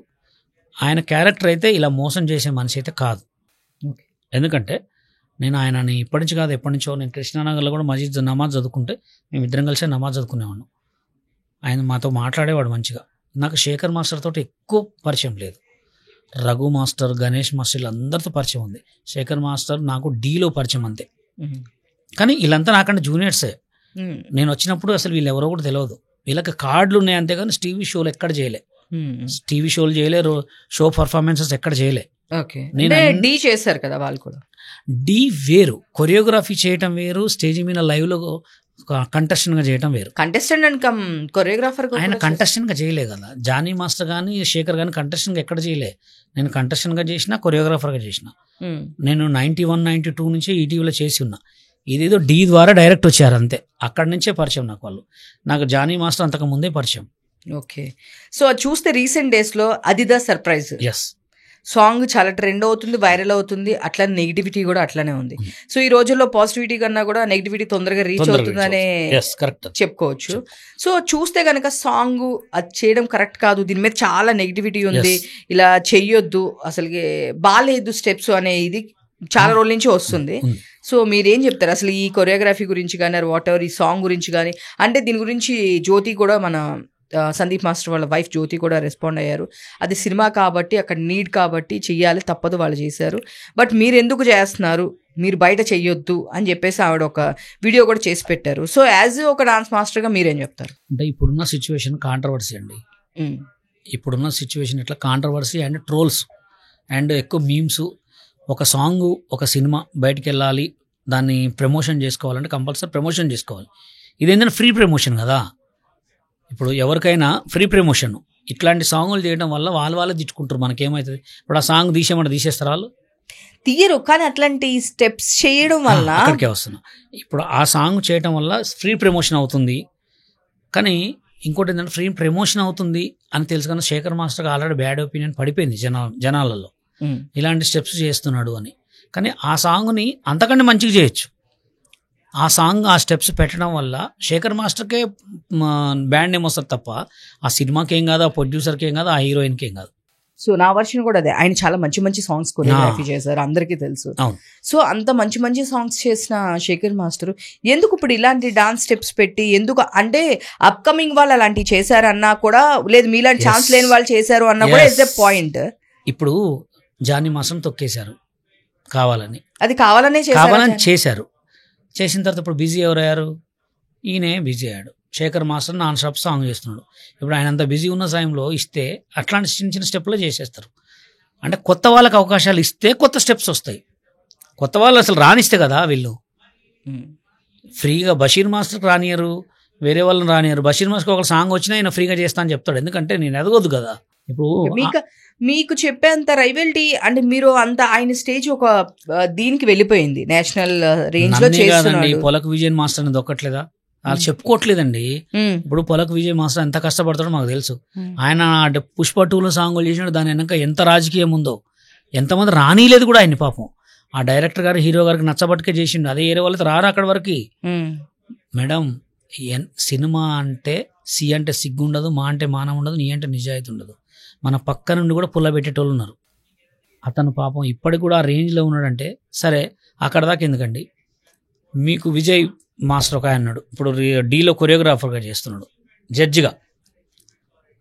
ఆయన క్యారెక్టర్ అయితే ఇలా మోసం చేసే మనిషి అయితే కాదు. ఎందుకంటే నేను ఆయనని ఇప్పటి నుంచి కాదు ఎప్పటి నుంచో, నేను కృష్ణానగర్లో కూడా మస్జిద్ నమాజ్ చదువుకుంటే మేము ఇద్దరం కలిసి నమాజ్ చదువుకునేవాళ్ళం. ఆయన మాతో మాట్లాడేవాడు మంచిగా. నాకు శేఖర్ మాస్టర్ తోటి ఎక్కువ పరిచయం లేదు. రఘు మాస్టర్, గణేష్ మాస్టర్ వీళ్ళందరితో పరిచయం ఉంది. శేఖర్ మాస్టర్ నాకు డీలో పరిచయం అంతే. కానీ వీళ్ళంతా నాకంటే జూనియర్సే. నేను వచ్చినప్పుడు అసలు వీళ్ళు ఎవరో కూడా తెలియదు. వీళ్ళకి కార్డులు ఉన్నాయి అంతే, కానీ టీవీ షోలు ఎక్కడ చేయలే, టీవీ షోలు చేయలే, షో పర్ఫార్మెన్సెస్ ఎక్కడ చేయలే.
డీ చేశారు కదా వాళ్ళు కూడా.
డీ వేరు, కొరియోగ్రఫీ చేయటం వేరు, స్టేజ్ మీద లైవ్ లో కంటెస్టెంట్ గా చేయటం వేరు.
కంటెస్టెంట్ అండ్ కొరియోగ్రాఫర్
ఆయన కంటెస్టెంట్ గా చేయలే కదా. జానీ మాస్టర్ గానీ శేఖర్ గానీ కంటెస్టెంట్ గా ఎక్కడ చేయలే. నేను కంటెస్టెంట్ గా చేసిన, కొరియోగ్రాఫర్ గా చేసిన. నేను 91, 92 నుంచి ఈటీవీలో చేసి ఉన్నా. ఇదేదో డీ ద్వారా డైరెక్ట్ వచ్చారు అంతే. అక్కడి నుంచే పరిచయం నాకు వాళ్ళు. నాకు జానీ మాస్టర్ అంతకు ముందే పరిచయం.
ఓకే. సో అది చూస్తే రీసెంట్ డేస్ లో అది ద సర్ప్రైజ్
ఎస్
సాంగ్ చాలా ట్రెండ్ అవుతుంది, వైరల్ అవుతుంది, అట్లా నెగిటివిటీ కూడా అట్లానే ఉంది. సో ఈ రోజుల్లో పాజిటివిటీ కన్నా కూడా నెగిటివిటీ తొందరగా రీచ్ అవుతుందనే చెప్పుకోవచ్చు. సో చూస్తే కనుక సాంగ్ అది చేయడం కరెక్ట్ కాదు, దీని మీద చాలా నెగిటివిటీ ఉంది, ఇలా చెయ్యొద్దు, అసలుకి బాగాలేదు స్టెప్స్ అనే ఇది చాలా రోజుల నుంచి వస్తుంది. సో మీరేం చెప్తారు అసలు ఈ కొరియోగ్రఫీ గురించి కానీ, వాట్ ఎవర్ ఈ సాంగ్ గురించి కానీ? అంటే దీని గురించి జ్యోతి కూడా, మన సందీప్ మాస్టర్ వాళ్ళ వైఫ్ జ్యోతి కూడా రెస్పాండ్ అయ్యారు. అది సినిమా కాబట్టి, అక్కడ నీడ్ కాబట్టి చెయ్యాలి, తప్పదు, వాళ్ళు చేశారు. బట్ మీరు ఎందుకు చేస్తున్నారు, మీరు బయట చెయ్యొద్దు అని చెప్పేసి ఆవిడ ఒక వీడియో కూడా చేసి పెట్టారు. సో యాజ్ ఒక డాన్స్ మాస్టర్గా మీరేం చెప్తారు?
అంటే ఇప్పుడున్న సిచ్యువేషన్ కాంట్రవర్సీ అండి. ఇప్పుడున్న సిచ్యువేషన్ ఇట్లా కాంట్రవర్సీ అండ్ ట్రోల్స్ అండ్ ఎక్కువ మీమ్స్. ఒక సాంగ్, ఒక సినిమా బయటికి వెళ్ళాలి, దాన్ని ప్రమోషన్ చేసుకోవాలంటే కంపల్సరీ ప్రమోషన్ చేసుకోవాలి. ఇదేంటంటే ఫ్రీ ప్రమోషన్ కదా. ఇప్పుడు ఎవరికైనా ఫ్రీ ప్రమోషన్. ఇట్లాంటి సాంగులు చేయడం వల్ల వాళ్ళే తిట్టుకుంటారు. మనకేమవుతుంది? ఇప్పుడు ఆ సాంగ్ తీసేమంటే తీసేస్తారు, వాళ్ళు
తీయరు. కానీ అట్లాంటి స్టెప్స్ చేయడం వల్ల
అక్కడికే వస్తున్నా. ఇప్పుడు ఆ సాంగ్ చేయడం వల్ల ఫ్రీ ప్రమోషన్ అవుతుంది. కానీ ఇంకోటి ఏంటంటే ఫ్రీ ప్రమోషన్ అవుతుంది అని తెలుసు, కానీ శేఖర్ మాస్టర్కి ఆల్రెడీ బ్యాడ్ ఒపీనియన్ పడిపోయింది జనాలలో, ఇలాంటి స్టెప్స్ చేస్తున్నాడు అని. కానీ ఆ సాంగ్ని అంతకంటే మంచిగా చేయొచ్చు. ఆ సాంగ్, ఆ స్టెప్స్ పెట్టడం వల్ల శేఖర్ మాస్టర్కే బ్యాండ్ నేమ్ వస్తుంది తప్ప ఆ సినిమాకి ఏం కాదు, ఆ ప్రొడ్యూసర్కి ఏం కాదు, ఆ హీరోయిన్కి ఏం కాదు.
సో నా వర్షన్ కూడా అదే. ఆయన చాలా మంచి మంచి సాంగ్స్ కొరియోగ్రఫీ చేశారు, అందరికీ తెలుసు. సో అంత మంచి మంచి సాంగ్స్ చేసిన శేఖర్ మాస్టర్ ఎందుకు ఇప్పుడు ఇలాంటి డాన్స్ స్టెప్స్ పెట్టి, ఎందుకు అంటే అప్కమింగ్ వాళ్ళు అలాంటివి చేశారన్నా కూడా, లేదు మీలాంటి ఛాన్స్ లేని వాళ్ళు చేశారు అన్నా కూడా ఇస్ ఎ పాయింట్.
ఇప్పుడు జానీ మాస్టర్ తొక్కేశారు కావాలని,
అది కావాలనే
చేశారు. చేసిన తర్వాత ఇప్పుడు బిజీ ఎవరయ్యారు? ఈయనే బిజీ అయ్యాడు. Shekhar master non stop song చేస్తున్నాడు. ఇప్పుడు ఆయన అంత బిజీ ఉన్న సమయంలో ఇస్తే అట్లాంటి చిన్న చిన్న స్టెప్లో చేసేస్తారు. అంటే కొత్త వాళ్ళకి అవకాశాలు ఇస్తే కొత్త స్టెప్స్ వస్తాయి. కొత్త వాళ్ళు అసలు రానిస్తే కదా వీళ్ళు ఫ్రీగా. బషీర్ మాస్టర్కి రానియరు, వేరే వాళ్ళని రానియరు. బషీర్ మాస్టర్కి ఒక సాంగ్ వచ్చినా ఆయన ఫ్రీగా చేస్తా అని చెప్తాడు, ఎందుకంటే నేను ఎదగొద్దు కదా. ఇప్పుడు
మీకు చెప్పేంత రైవల్టీ అంటే మీరు అంత, ఆయన స్టేజ్ ఒక దీనికి వెళ్ళిపోయింది, నేషనల్ రేంజ్ లో చేస్తున్నాడు.
పొలక్ విజయ్ మాస్టర్ అనేది దొక్కట్లేదా? వాళ్ళు చెప్పుకోవట్లేదండి. ఇప్పుడు పొలక్ విజయ్ మాస్టర్ ఎంత కష్టపడతాడో మాకు తెలుసు. ఆయన పుష్ప 2లో సాంగులు చేసినాడు, దాని వెనక ఎంత రాజకీయం ఉందో. ఎంతమంది రానిలేదు కూడా ఆయన్ని పాపం. ఆ డైరెక్టర్ గారు, హీరో గారికి నచ్చబట్టుకే చేసిండు. అదే ఏరే వాళ్ళతో రారా అక్కడి వరకు. మేడం, సినిమా అంటే సి అంటే సిగ్గు ఉండదు, మా అంటే మానం ఉండదు, నీ అంటే నిజాయితీ ఉండదు. మన పక్క నుండి కూడా పుల్ల పెట్టేటోళ్ళు ఉన్నారు. అతను పాపం ఇప్పటికి కూడా ఆ రేంజ్లో ఉన్నాడంటే సరే, అక్కడ దాకా ఎందుకండి. మీకు విజయ్ మాస్టర్ ఒక ఆయన ఉన్నాడు, ఇప్పుడు డీలో కొరియోగ్రాఫర్గా చేస్తున్నాడు, జడ్జిగా.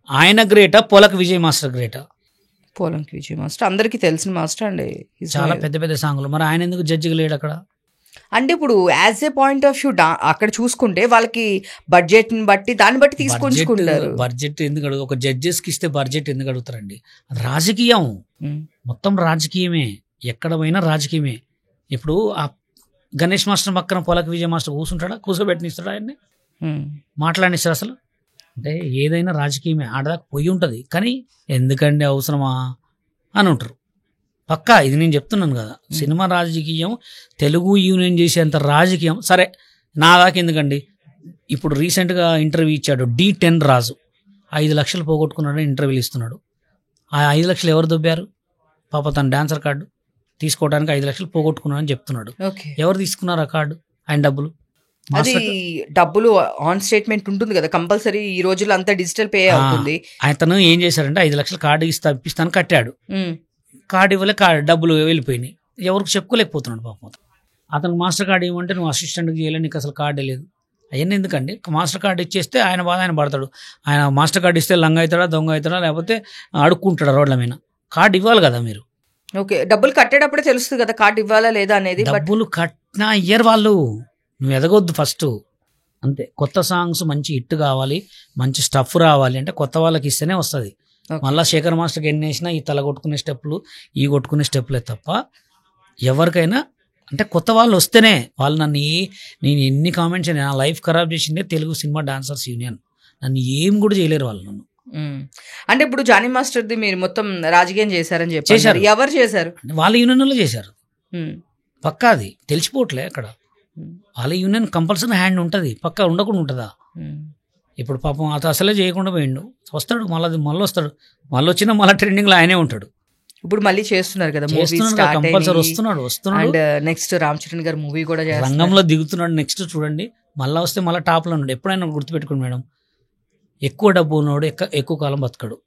ఆయన గ్రేటా, పొలక్ విజయ్ మాస్టర్ గ్రేటా?
పొలక్ విజయ్ మాస్టర్ అందరికీ తెలిసిన మాస్టర్ అండి,
చాలా పెద్ద పెద్ద సాంగులు. మరి ఆయన ఎందుకు జడ్జిగా లేడు అక్కడ?
అంటే ఇప్పుడు as a point of view అక్కడ చూసుకుంటే వాళ్ళకి బడ్జెట్ ని బట్టి, దాన్ని బట్టి తీసుకుంటారు.
బడ్జెట్ ఎందుకు అడుగు? ఒక జడ్జెస్ కి ఇస్తే బడ్జెట్ ఎందుకు అడుగుతారండి? రాజకీయం, మొత్తం రాజకీయమే, ఎక్కడ పోయినా రాజకీయమే. ఇప్పుడు ఆ గణేష్ మాస్టర్ పక్కన పొలక్ విజయ్ మాస్టర్ కూర్చుంటాడా? కూర్చోబెట్టినిస్తాడా ఆయన్ని? మాట్లాడినిస్తారు అసలు? అంటే ఏదైనా రాజకీయమే, ఆడదాకా పోయి ఉంటుంది. కానీ ఎందుకండి అవసరమా అని ఉంటారు పక్కా. ఇది నేను చెప్తున్నాను కదా, సినిమా రాజకీయం, తెలుగు యూనియన్ చేసేంత రాజకీయం. సరే, నా దాకా ఎందుకండి. ఇప్పుడు రీసెంట్గా ఇంటర్వ్యూ ఇచ్చాడు D10 రాజు, 5 లక్షలు పోగొట్టుకున్నాడని ఇంటర్వ్యూలు ఇస్తున్నాడు. ఆ 5 లక్షలు ఎవరు దొబ్బారు? పాప తన డాన్సర్ కార్డు తీసుకోవడానికి 5 లక్షలు పోగొట్టుకున్నాడని చెప్తున్నాడు. ఎవరు తీసుకున్నారు ఆ కార్డు? ఆయన డబ్బులు.
అది డబ్బులు ఆన్ స్టేట్మెంట్ ఉంటుంది కదా కంపల్సరీ, ఈ రోజుల్లో అంతా డిజిటల్ పే అవుతుంది.
అతను ఏం చేశారంటే 5 లక్షలు కార్డు ఇప్పిస్తాను కట్టాడు. కార్డు ఇవ్వలే, డబ్బులు వెళ్ళిపోయినాయి. ఎవరికి చెప్పుకోలేకపోతున్నాడు పాపం. అతనికి మాస్టర్ కార్డు ఇవ్వమంటే నువ్వు అసిస్టెంట్కి చేయలేదు, నీకు అసలు కార్డే లేదు. అవన్నీ ఎందుకండి? మాస్టర్ కార్డు ఇచ్చేస్తే ఆయన బాధ ఆయన పడతాడు. ఆయన మాస్టర్ కార్డు ఇస్తే లంగ అవుతాడా, దొంగ అవుతాడా, లేకపోతే అడుక్కుంటాడా రోడ్ల మీద? కార్డు ఇవ్వాలి కదా మీరు.
ఓకే, డబ్బులు కట్టేటప్పుడే తెలుస్తుంది కదా కార్డు ఇవ్వాలా లేదా అనేది.
డబ్బులు కట్టినా ఇయ్యరు వాళ్ళు, నువ్వు ఎదగొద్దు ఫస్ట్ అంతే. కొత్త సాంగ్స్ మంచి హిట్ కావాలి, మంచి స్టఫ్ రావాలి అంటే కొత్త వాళ్ళకి ఇస్తేనే వస్తుంది. మళ్ళీ శేఖర్ మాస్టర్కి ఎన్ని వేసినా ఈ తల కొట్టుకునే స్టెప్పులు ఈ కొట్టుకునే స్టెప్పులే తప్ప ఎవరికైనా అంటే కొత్త వాళ్ళు వస్తేనే. వాళ్ళు నేను ఎన్ని కామెంట్స్ నా లైఫ్ ఖరాబ్ చేసిందే తెలుగు సినిమా డాన్సర్స్ యూనియన్, నన్ను ఏం కూడా చేయలేరు వాళ్ళు నన్ను.
అంటే ఇప్పుడు జానీ మాస్టర్ది మీరు మొత్తం రాజకీయం చేశారని చెప్పారు, ఎవరు చేశారు?
వాళ్ళ యూనియన్లో చేశారు పక్కా, అది తెలిసిపోవట్లే అక్కడ. వాళ్ళ యూనియన్ కంపల్సరీ హ్యాండ్ ఉంటుంది, పక్కా ఉండకుండా ఉంటుందా? ఇప్పుడు పాపం అసలే చేయకుండా పోయిండు, వస్తాడు మళ్ళీ వస్తాడు, మళ్ళీ వచ్చినా మళ్ళీ ట్రెండింగ్లో ఆయనే ఉంటాడు.
ఇప్పుడు మళ్ళీ చేస్తున్నారు కదా
కంపల్సరీ వస్తున్నాడు.
అండ్ నెక్స్ట్ రామ్ చరణ్ గారు మూవీ కూడా
రంగంలో దిగుతున్నాడు. నెక్స్ట్ చూడండి మళ్ళీ వస్తే మళ్ళీ టాప్లో ఉన్నాడు. ఎప్పుడైనా గుర్తుపెట్టుకోండి మేడం, ఎక్కువ డబ్బు ఉన్నవాడు ఎక్కువ కాలం బతకడు,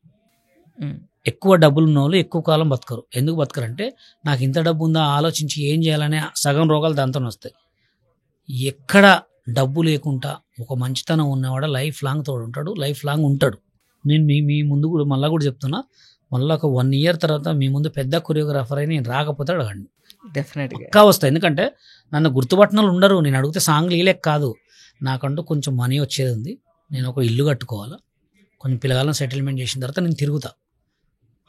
ఎక్కువ డబ్బులు ఉన్నవాళ్ళు ఎక్కువ కాలం బతకరు. ఎందుకు బతకరంటే నాకు ఇంత డబ్బు ఉందా ఆలోచించి ఏం చేయాలనే సగం రోగాలు దాంతో వస్తాయి. ఎక్కడ డబ్బు లేకుండా ఒక మంచితనం ఉన్నవాడు లైఫ్ లాంగ్ తోడుంటాడు, లైఫ్ లాంగ్ ఉంటాడు. నేను మీ ముందు కూడా మళ్ళీ కూడా చెప్తున్నా, మళ్ళీ ఒక 1 year తర్వాత మీ ముందు పెద్ద కొరియోగ్రాఫర్ అని నేను రాకపోతే అడగండి,
డెఫినెట్గా
వస్తాయి. ఎందుకంటే నన్ను గుర్తుపట్టినలు ఉండరు. నేను అడిగితే సాంగ్లు ఇలేక కాదు, నాకంటూ కొంచెం మనీ వచ్చేది ఉంది, నేను ఒక ఇల్లు కట్టుకోవాలా, కొంచెం పిల్లగాలను సెటిల్మెంట్ చేసిన తర్వాత నేను తిరుగుతా.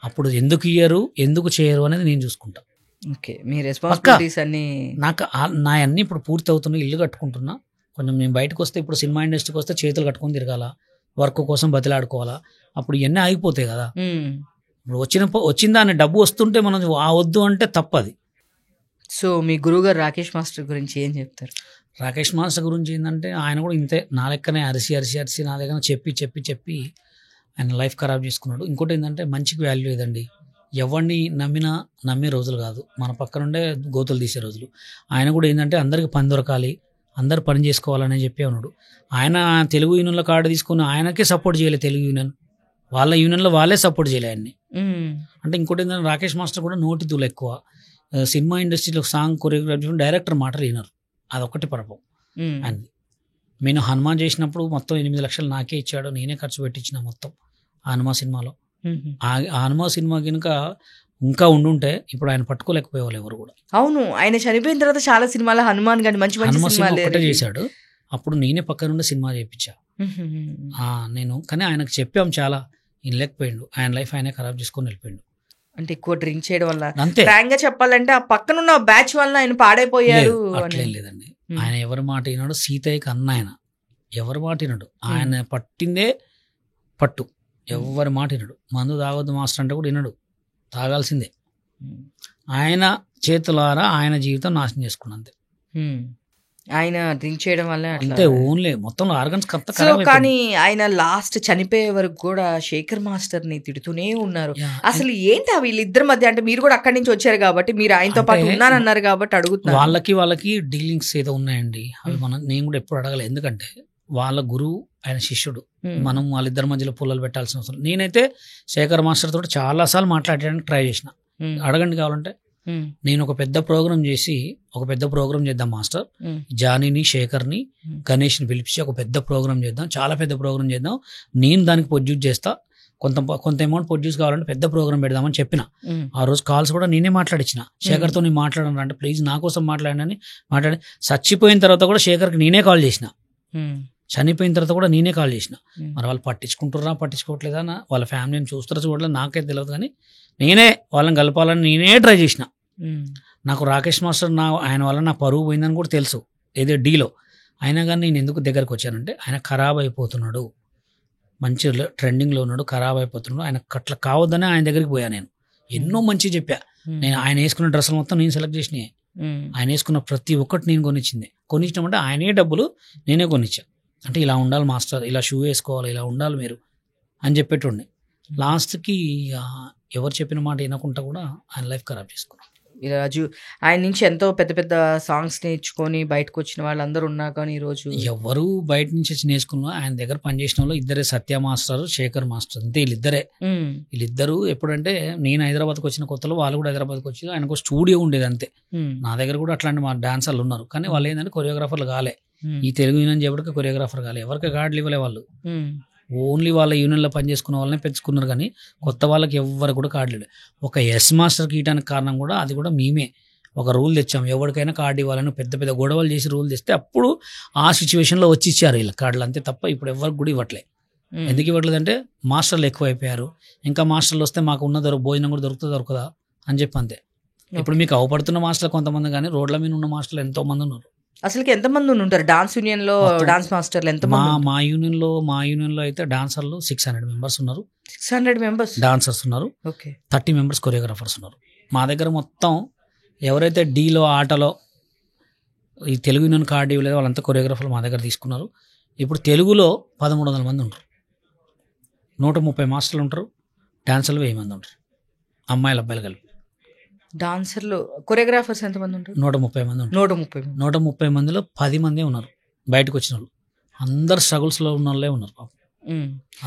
అప్పుడు ఎందుకు ఇయ్యరు ఎందుకు చేయరు అనేది నేను చూసుకుంటా.
ఓకే, మీ రెస్పాన్సిబిలిటీస్ అన్ని
నాకు నా అన్నీ ఇప్పుడు పూర్తి అవుతున్నాయి, ఇల్లు కట్టుకుంటున్నా. కొంచెం నేను బయటకు వస్తే ఇప్పుడు సినిమా ఇండస్ట్రీకి వస్తే చేతులు కట్టుకొని తిరగాల, వర్క్ కోసం బతిలాడుకోవాలా, అప్పుడు ఇవన్నీ ఆగిపోతాయి కదా. ఇప్పుడు వచ్చిన దాన్ని డబ్బు వస్తుంటే మనం వద్దు అంటే తప్పది.
సో మీ గురువుగారు రాకేష్ మాస్టర్ గురించి ఏం చెప్తారు?
రాకేష్ మాస్టర్ గురించి ఏంటంటే ఆయన కూడా ఇంతే, నా లెక్కనే అరిసి నా దగ్గర చెప్పి ఆయన లైఫ్ ఖరాబ్ చేసుకున్నాడు. ఇంకోటి ఏంటంటే మంచికి వాల్యూ లేదండి, ఎవరిని నమ్మే రోజులు కాదు, మన పక్క నుండే గోతులు తీసే రోజులు. ఆయన కూడా ఏంటంటే అందరికి పని దొరకాలి, అందరు పని చేసుకోవాలని చెప్పి ఉన్నాడు. ఆయన తెలుగు యూనియన్లో కార్డు తీసుకుని ఆయనకే సపోర్ట్ చేయలేదు, తెలుగు యూనియన్ వాళ్ళ యూనియన్లో వాళ్ళే సపోర్ట్ చేయలే ఆయన్ని. అంటే ఇంకోటి ఏంటంటే రాకేష్ మాస్టర్ కూడా నోటి దూలు ఎక్కువ, సినిమా ఇండస్ట్రీలో సాంగ్ కొరియోగ్రాఫీ డైరెక్టర్ మాటలు వినరు, అదొకటి పరపం. అండ్ నేను హనుమాన్ చేసినప్పుడు మొత్తం 8 లక్షలు నాకే ఇచ్చాడు, నేనే ఖర్చు పెట్టించిన మొత్తం ఆ హనుమా సినిమాలో. ఆ హనుమా సినిమా కనుక ఇంకా ఉండుంటే ఇప్పుడు ఆయన పట్టుకోలేకపోయేవాళ్ళు ఎవరు కూడా.
అవును, ఆయన చనిపోయిన తర్వాత చాలా సినిమాలు హనుమాన్ గాని మంచి
సినిమా చేశాడు. అప్పుడు నేనే పక్క నుండి సినిమా చేయించా నేను. కానీ ఆయనకు చెప్పాం చాలా, వినలేకపోయిండు, ఆయన లైఫ్ ఆయనే ఖరాబ్ చేసుకొని వెళ్ళిపోయిండు.
అంటే ఎక్కువ డ్రింక్ చేయడం వల్ల,
అంతే
ఫ్రాంక్గా చెప్పాలంటే ఆ పక్కనున్న బ్యాచ్ వల్ల ఆయన పాడైపోయారు.
అట్లేం లేదండి, ఆయన ఎవరి మాట విన్నాడు, సీతయ్యకి అన్న ఆయన ఎవరి మాట విన్నాడు, ఆయన పట్టిందే పట్టు, ఎవరి మాట వినడు. మందు తాగొద్దు మాస్టర్ అంటే కూడా వినడు, తాగాల్సిందే. ఆయన చేతులారా ఆయన జీవితం నాశనం చేసుకున్నాడు అంతే.
ఆయన డ్రింక్ చేయడం వల్ల
అంతే, ఓన్లీ మొత్తం ఆర్గన్స్.
కానీ ఆయన లాస్ట్ చనిపోయే వరకు కూడా శేఖర్ మాస్టర్ ని తిడుతూనే ఉన్నారు. అసలు ఏంటి వీళ్ళిద్దరి మధ్య? అంటే మీరు కూడా అక్కడి నుంచి వచ్చారు కాబట్టి, మీరు ఆయనతో పాటు ఉన్నారన్నారు కాబట్టి అడుగుతున్నారు.
వాళ్ళకి డీలింగ్స్ ఏదో ఉన్నాయండి, అవి నేను కూడా ఎప్పుడు అడగలేదు. ఎందుకంటే వాళ్ళ గురువు ఆయన శిష్యుడు, మనం వాళ్ళిద్దరి మధ్యలో పుల్లలు పెట్టాల్సిన అవసరం. నేనైతే శేఖర్ మాస్టర్ తోటి చాలాసార్లు మాట్లాడడానికి ట్రై చేసిన, అడగండి కావాలంటే. నేను ఒక పెద్ద ప్రోగ్రామ్ చేద్దాం మాస్టర్, జానీని శేఖర్ని గణేష్ని పిలిపించి ఒక పెద్ద ప్రోగ్రామ్ చేద్దాం, చాలా పెద్ద ప్రోగ్రామ్ చేద్దాం, నేను దానికి ప్రొడ్యూస్ చేస్తా, కొంత అమౌంట్ ప్రొడ్యూస్ కావాలంటే పెద్ద ప్రోగ్రామ్ పెడదామని చెప్పిన. ఆ రోజు కాల్స్ కూడా నేనే మాట్లాడించిన, శేఖర్తో నేను మాట్లాడను అంటే ప్లీజ్ నా కోసం మాట్లాడని మాట్లాడి, చచ్చిపోయిన తర్వాత కూడా శేఖర్కి నేనే కాల్ చేసిన, చనిపోయిన తర్వాత కూడా నేనే కాల్ చేసిన. మరి వాళ్ళు పట్టించుకోవట్లేదా, వాళ్ళ ఫ్యామిలీని చూస్తారా చూడలేదు నాకైతే తెలియదు, కానీ నేనే వాళ్ళని కలపాలని నేనే ట్రై చేసిన. నాకు రాకేష్ మాస్టర్ ఆయన వల్ల నా పరువు పోయిందని కూడా తెలుసు, ఏదో డీలో. అయినా కానీ నేను ఎందుకు దగ్గరకు వచ్చానంటే ఆయన ఖరాబ్ అయిపోతున్నాడు, మంచి ట్రెండింగ్లో ఉన్నాడు, ఖరాబ్ అయిపోతున్నాడు, ఆయన అట్లా కావద్దని ఆయన దగ్గరికి పోయా. నేను ఎన్నో మంచి చెప్పా, నేను ఆయన వేసుకున్న డ్రెస్సులు మొత్తం నేను సెలెక్ట్ చేసినాయి, ఆయన వేసుకున్న ప్రతి ఒక్కటి నేను కొనిచ్చినామంటే ఆయనే డబ్బులు నేనే కొనిచ్చా. అంటే ఇలా ఉండాలి మాస్టర్, ఇలా షూ వేసుకోవాలి, ఇలా ఉండాలి మీరు అని చెప్పేటోడిని. లాస్ట్కి ఎవరు చెప్పిన మాట వినకుండా కూడా ఆయన లైఫ్ ఖరాబ్ చేసుకున్నాడు.
ఈరోజు ఆయన నుంచి ఎంతో పెద్ద పెద్ద సాంగ్స్ నేర్చుకొని బయటకు వచ్చిన వాళ్ళందరూ ఉన్నా కానీ ఈరోజు
ఎవరు బయట నుంచి నేర్చుకున్నా, ఆయన దగ్గర పనిచేసిన వాళ్ళు ఇద్దరే, సత్య మాస్టర్, శేఖర్ మాస్టర్, అంతే. వీళ్ళిద్దరు ఎప్పుడంటే నేను హైదరాబాద్కి వచ్చిన కొత్తలో వాళ్ళు కూడా హైదరాబాద్కి వచ్చి, ఆయనకు స్టూడియో ఉండేది అంతే. నా దగ్గర కూడా అట్లాంటి మా డాన్సర్లు ఉన్నారు, కానీ వాళ్ళు ఏంటంటే కొరియోగ్రాఫర్లు కాలే. ఈ తెలుగు యూనియన్ చెప్పడానికి కొరియోగ్రాఫర్ కాలే, ఎవరికి కార్డులు ఇవ్వలే వాళ్ళు. ఓన్లీ వాళ్ళ యూనియన్లో పనిచేసుకున్న వాళ్ళనే పెంచుకున్నారు, కానీ కొత్త వాళ్ళకి ఎవ్వరు కూడా కార్డు లేదు. ఒక ఎస్ మాస్టర్కి ఇవ్వడానికి కారణం కూడా అది కూడా మేమే ఒక రూల్ తెచ్చాం, ఎవరికైనా కార్డు ఇవ్వాలని పెద్ద పెద్ద గొడవలు చేసి రూల్ తెస్తే అప్పుడు ఆ సిచ్యువేషన్లో వచ్చి ఇచ్చారు వీళ్ళ కార్డులు, అంతే తప్ప ఇప్పుడు ఎవరికి కూడా ఇవ్వట్లే. ఎందుకు ఇవ్వట్లేదు అంటే మాస్టర్లు ఎక్కువ అయిపోయారు, ఇంకా మాస్టర్లు వస్తే మాకు ఉన్న భోజనం కూడా దొరకదా అని చెప్పి అంతే. ఇప్పుడు మీకు అవపడుతున్న మాస్టర్లు కొంతమంది, కానీ రోడ్ల మీద ఉన్న మాస్టర్లు ఎంతో మంది ఉన్నారు.
అసలు ఎంతమంది ఉంటారు డాన్స్ యూనియన్ లో? డాన్స్ మాస్టర్లు ఎంత?
మా యూనియన్ లో అయితే డాన్సర్లు 600 మెంబర్స్ ఉన్నారు.
600 మెంబర్స్
డాన్సర్స్ ఉన్నారు. 30 మెంబర్స్ కొరియోగ్రాఫర్స్ ఉన్నారు. మా దగ్గర మొత్తం ఎవరైతే డీలో ఆటలో ఈ తెలుగు యూనియన్ కార్డు ఇవ్వలేదో వాళ్ళంతా కొరియోగ్రాఫర్లు మా దగ్గర తీసుకున్నారు. ఇప్పుడు తెలుగులో 1300 మంది ఉంటారు, 130 మాస్టర్లు ఉంటారు, డాన్సర్లు 1000 మంది ఉంటారు, అమ్మాయిలు అబ్బాయిలు కలిపి.
డాన్సర్లు కొరియోగ్రాఫర్స్ ఎంతమంది ఉంటారు?
130 మంది ఉంటారు. 130 మందిలో 10 మందే ఉన్నారు బయటకు వచ్చిన వాళ్ళు. అందరు స్ట్రగుల్స్ లో ఉన్న వాళ్ళే ఉన్నారు.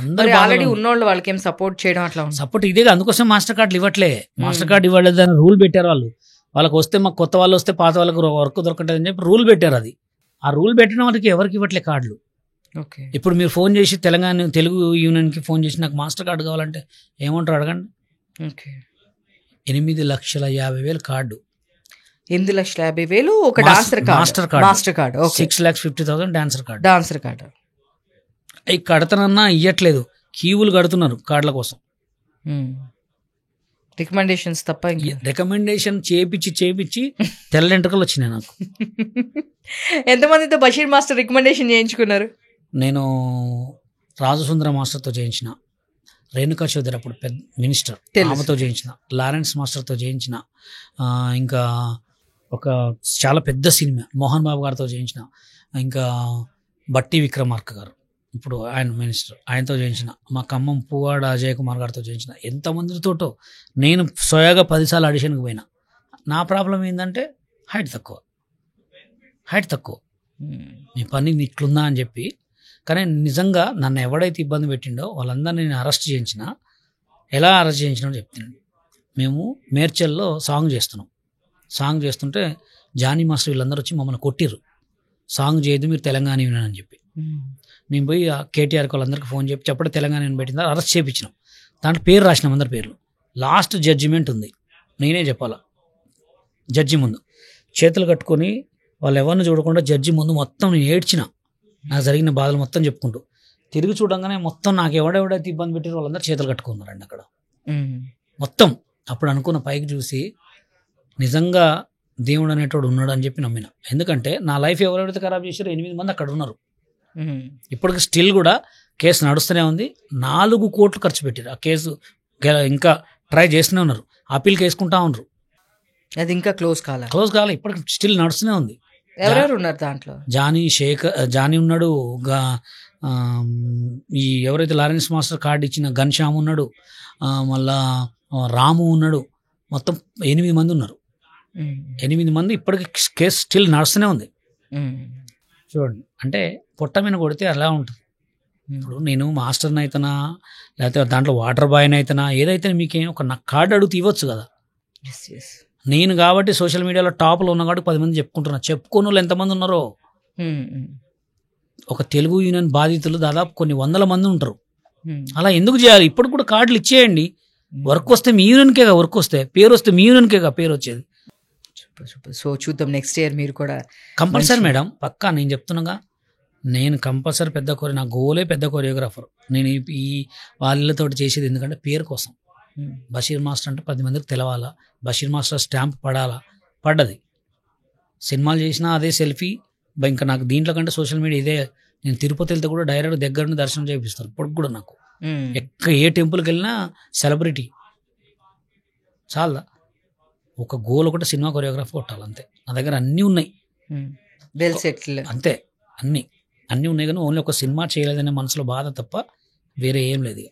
అందరూ ఆల్రెడీ ఉన్నోళ్ళు వాళ్ళకి ఏం సపోర్ట్ చేయడం అట్లా
సపోర్ట్ ఇదే, అందుకోసం మాస్టర్ కార్డులు ఇవ్వట్లే. మాస్టర్ కార్డు ఇవ్వలేదు అని రూల్ పెట్టారు వాళ్ళు. వాళ్ళకి వస్తే మాకు కొత్త వాళ్ళు వస్తే పాత వాళ్ళకి వర్క్ దొరకట్లేదని చెప్పి రూల్ పెట్టారు. అది ఆ రూల్ పెట్టిన వాళ్ళకి ఎవరికి ఇవ్వట్లే కార్డులు. ఇప్పుడు మీరు ఫోన్ చేసి తెలుగు యూనియన్కి ఫోన్ చేసి నాకు మాస్టర్ కార్డు కావాలంటే ఏమంటారు అడగండి. 8,50,000 కార్డు.
8,50,000 ఒక dancer card, master card.
6,50,000 dancer card. అవి కడతానన్నా ఇయ్యట్లేదు, క్యూలు కడుతున్నారు కార్డుల కోసం.
రికమెండేషన్స్ తప్ప
రికమెండేషన్ చేపించి తెల్ల ఎంట్రుకలు వచ్చినాయి నాకు.
ఎంతమందితో బషీర్ మాస్టర్ రికమెండేషన్ చేయించుకున్నారు?
నేను రాజసుందర మాస్టర్తో చేయించిన, రేణుకా చౌదరి అప్పుడు పెద్ద మినిస్టర్ ఆమెతో చేయించిన, లారెన్స్ మాస్టర్తో చేయించిన, ఇంకా ఒక చాలా పెద్ద సినిమా మోహన్ బాబు గారితో చేయించిన, ఇంకా బట్టి విక్రమార్క గారు ఇప్పుడు ఆయన మినిస్టర్, ఆయనతో చేయించిన, మా ఖమ్మం పువ్వాడ అజయ్ కుమార్ గారితో చేయించిన, ఎంతమందితోటో. నేను స్వయాగా 10 సార్లు ఆడిషన్కి పోయినా. నా ప్రాబ్లం ఏంటంటే హైట్ తక్కువ, మీ పని ఇట్లుందా అని చెప్పి. కానీ నిజంగా నన్ను ఎవడైతే ఇబ్బంది పెట్టిండో వాళ్ళందరినీ నేను అరెస్ట్ చేయించిన. ఎలా అరెస్ట్ చేయించినా చెప్తున్నాను. మేము మేడ్చల్లో సాంగ్ చేస్తుంటే జానీ మాస్టర్ వీళ్ళందరూ వచ్చి మమ్మల్ని కొట్టిర్రు, సాంగ్ చేయదు మీరు తెలంగాణ యూనియన్ అని చెప్పి. మేము పోయి కేటీఆర్కి వాళ్ళందరికీ ఫోన్ చెప్పి తెలంగాణ యూనియన్ పెట్టిన అరెస్ట్ చేయించినాం. దాంట్లో పేరు రాసినాం, అందరి పేర్లు. లాస్ట్ జడ్జిమెంట్ ఉంది, నేనే చెప్పాలా జడ్జి ముందు. చేతులు కట్టుకొని వాళ్ళు ఎవరిని చూడకుండా జడ్జి ముందు మొత్తం నేను ఏడ్చిన, నాకు జరిగిన బాధలు మొత్తం చెప్పుకుంటూ. తిరిగి చూడంగానే మొత్తం నాకు ఎవడెవడైతే ఇబ్బంది పెట్టారో వాళ్ళందరూ చేతులు కట్టుకున్నారండి అక్కడ మొత్తం. అప్పుడు అనుకున్న పైకి చూసి నిజంగా దేవుడు అనేటోడు ఉన్నాడు అని చెప్పి నమ్మిన. ఎందుకంటే నా లైఫ్ ఎవరెవరైతే ఖరాబ్ చేశారో 8 మంది అక్కడ ఉన్నారు. ఇప్పటికి స్టిల్ కూడా కేసు నడుస్తూనే ఉంది. 4 కోట్లు ఖర్చు పెట్టారు. ఆ కేసు ఇంకా ట్రై చేస్తూనే ఉన్నారు, అప్పీల్ కేసుకుంటా ఉన్నారు.
అది ఇంకా క్లోజ్ కాలే,
ఇప్పటికి స్టిల్ నడుస్తూనే ఉంది.
ఎవరెవరు ఉన్నారు దాంట్లో?
జానీ ఉన్నాడు, ఈ ఎవరైతే లారెన్స్ మాస్టర్ కార్డు ఇచ్చిన ఘన్శ్యామ్ ఉన్నాడు, మళ్ళా రాము ఉన్నాడు. మొత్తం 8 మంది ఉన్నారు. 8 మంది ఇప్పటికి కేసు స్టిల్ నడుస్తూనే ఉంది. చూడండి, అంటే పొట్ట మీద కొడితే అలా ఉంటుంది. ఇప్పుడు నేను మాస్టర్ని అయితేనా లేకపోతే దాంట్లో వాటర్ బాయ్ని అయితేనా ఏదైతే మీకేం ఒక నా కార్డు అడుగుతూ ఇవ్వచ్చు కదా. నేను కాబట్టి సోషల్ మీడియాలో టాప్లో ఉన్న కాబట్టి 10 మంది చెప్పుకుంటున్నా. చెప్పుకోని వాళ్ళు ఎంతమంది ఉన్నారో. ఒక తెలుగు యూనియన్ బాధితులు దాదాపు కొన్ని 100 మంది ఉంటారు. అలా ఎందుకు చేయాలి? ఇప్పుడు కూడా కార్డులు ఇచ్చేయండి. వర్క్ వస్తే మీ యూనియన్కేగా వర్క్ వస్తే, పేరు వస్తే మీ యూనియన్కేగా పేరు వచ్చేది.
సో చూద్దాం నెక్స్ట్ ఇయర్ మీరు కూడా
కంపల్సరీ మేడం, పక్కా. నేను చెప్తున్నాగా, నేను కంపల్సరీ నా గోలే పెద్ద కొరియోగ్రాఫర్. నేను ఈ వాళ్ళతో చేసేది ఎందుకంటే పేరు కోసం. బషీర్ మాస్టర్ అంటే 10 మందికి తెలవాలా, బషీర్ మాస్టర్ స్టాంప్ పడ్డది. సినిమాలు చేసినా అదే సెల్ఫీ. ఇంకా నాకు దీంట్లో కంటే సోషల్ మీడియా ఇదే. నేను తిరుపతి వెళ్తే కూడా డైరెక్ట్ దగ్గర నుండి దర్శనం చేపిస్తారు. ఇప్పుడు కూడా నాకు ఏ టెంపుల్కి వెళ్ళినా సెలబ్రిటీ చాలా. ఒక గోల్ ఒకటి సినిమా కొరియోగ్రాఫర్ కొట్టాలి అంతే. నా దగ్గర అన్నీ ఉన్నాయి, అంతే. అన్నీ ఉన్నాయి, కానీ ఓన్లీ ఒక సినిమా చేయలేదనే మనసులో బాధ తప్ప వేరే ఏం లేదు.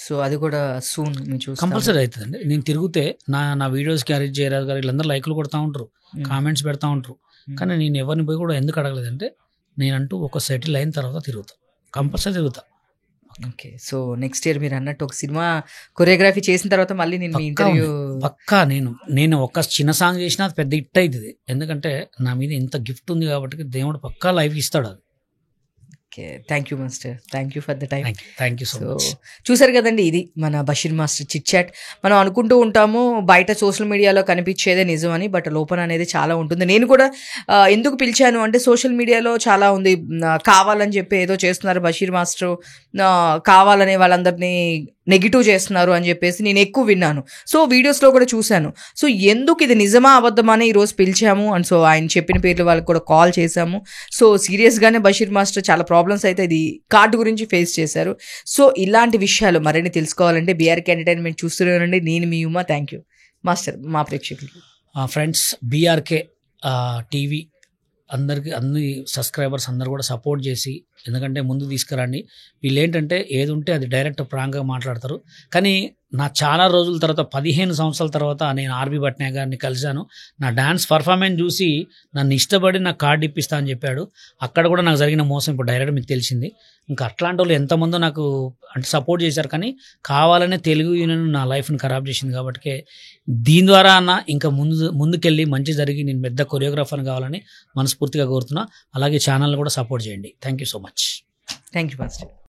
సో అది కూడా సూన్
కంపల్సరీ అవుతుందండి. నేను తిరిగితే నా వీడియోస్కి అరేంజ్ చేయరాదు గారు వీళ్ళందరూ లైక్లు కొడతా ఉంటారు, కామెంట్స్ పెడతా ఉంటారు. కానీ నేను ఎవరిని పోయి కూడా ఎందుకు అడగలేదంటే నేనంటూ ఒక సెటిల్ అయిన తర్వాత కంపల్సరీ తిరుగుతా.
ఓకే, సో నెక్స్ట్ ఇయర్ మీరు అన్నట్టు ఒక సినిమా కొరియోగ్రఫీ చేసిన తర్వాత మళ్ళీ నేను మీ ఇంటర్వ్యూ
పక్కా. నేను ఒక చిన్న సాంగ్ చేసినా అది పెద్ద హిట్ అవుతుంది. ఎందుకంటే నా మీద ఇంత గిఫ్ట్ ఉంది కాబట్టి దేవుడు పక్కా లైఫ్ ఇస్తాడు. అది
okay, thank you master, thank you for the time.
Thank you so
so
much.
చూసారు కదండి, ఇది మన బషీర్ మాస్టర్ చిట్ చాట్. మనం అనుకుంటూ ఉంటాము బయట సోషల్ మీడియాలో కనిపించేదే నిజం అని, బట్ లోపల అనేది చాలా ఉంటుంది. నేను కూడా ఎందుకు పిలిచాను అంటే సోషల్ మీడియాలో చాలా ఉంది, కావాలని చెప్పి ఏదో చేస్తున్నారు బషీర్ మాస్టర్, కావాలనే వాళ్ళందరినీ నెగిటివ్ చేస్తున్నారు అని చెప్పేసి నేను ఎక్కువ విన్నాను. సో వీడియోస్లో కూడా చూశాను. సో ఎందుకు ఇది నిజమా అబద్ధమా అని ఈరోజు పిలిచాము. అండ్ సో ఆయన చెప్పిన పేర్లు వాళ్ళకి కూడా కాల్ చేశాము. సో సీరియస్గానే బషీర్ మాస్టర్ చాలా ప్రాబ్లమ్స్ అయితే ఇది కార్డు గురించి ఫేస్ చేశారు. సో ఇలాంటి విషయాలు మరిన్ని తెలుసుకోవాలంటే బీఆర్కే ఎంటర్టైన్మెంట్ చూస్తూనే ఉండండి. నేను మీ ఉమా. Thank you master. మా ప్రేక్షకులు
ఫ్రెండ్స్, బీఆర్కే టీవీ అందరికి అన్ని సబ్స్క్రైబర్స్ అందరు కూడా సపోర్ట్ చేసి, ఎందుకంటే ముందు తీసుకురండి. వీళ్ళు ఏంటంటే ఏది ఉంటే అది డైరెక్ట్ ప్రాంక్గా మాట్లాడతారు. కానీ నా చాలా రోజుల తర్వాత 15 సంవత్సరాల తర్వాత నేను ఆర్బీ భట్నాయక్ గారిని కలిశాను. నా డాన్స్ పర్ఫార్మెన్స్ చూసి నన్ను ఇష్టపడి నాకు కార్డు ఇప్పిస్తా అని చెప్పాడు. అక్కడ కూడా నాకు జరిగిన మోసం ఇప్పుడు డైరెక్ట్ మీకు తెలిసింది. ఇంకా అట్లాంటి వాళ్ళు ఎంతమందో నాకు అంటే సపోర్ట్ చేశారు. కానీ కావాలనే తెలుగు యూనియన్ నా లైఫ్ని ఖరాబ్ చేసింది. కాబట్టి దీని ద్వారా అన్న ఇంకా ముందుకెళ్ళి మంచి జరిగి నేను పెద్ద కొరియోగ్రాఫర్ని కావాలని మనస్ఫూర్తిగా కోరుతున్నా. అలాగే ఛానల్ కూడా సపోర్ట్ చేయండి. Thank you so much.
Thank you master.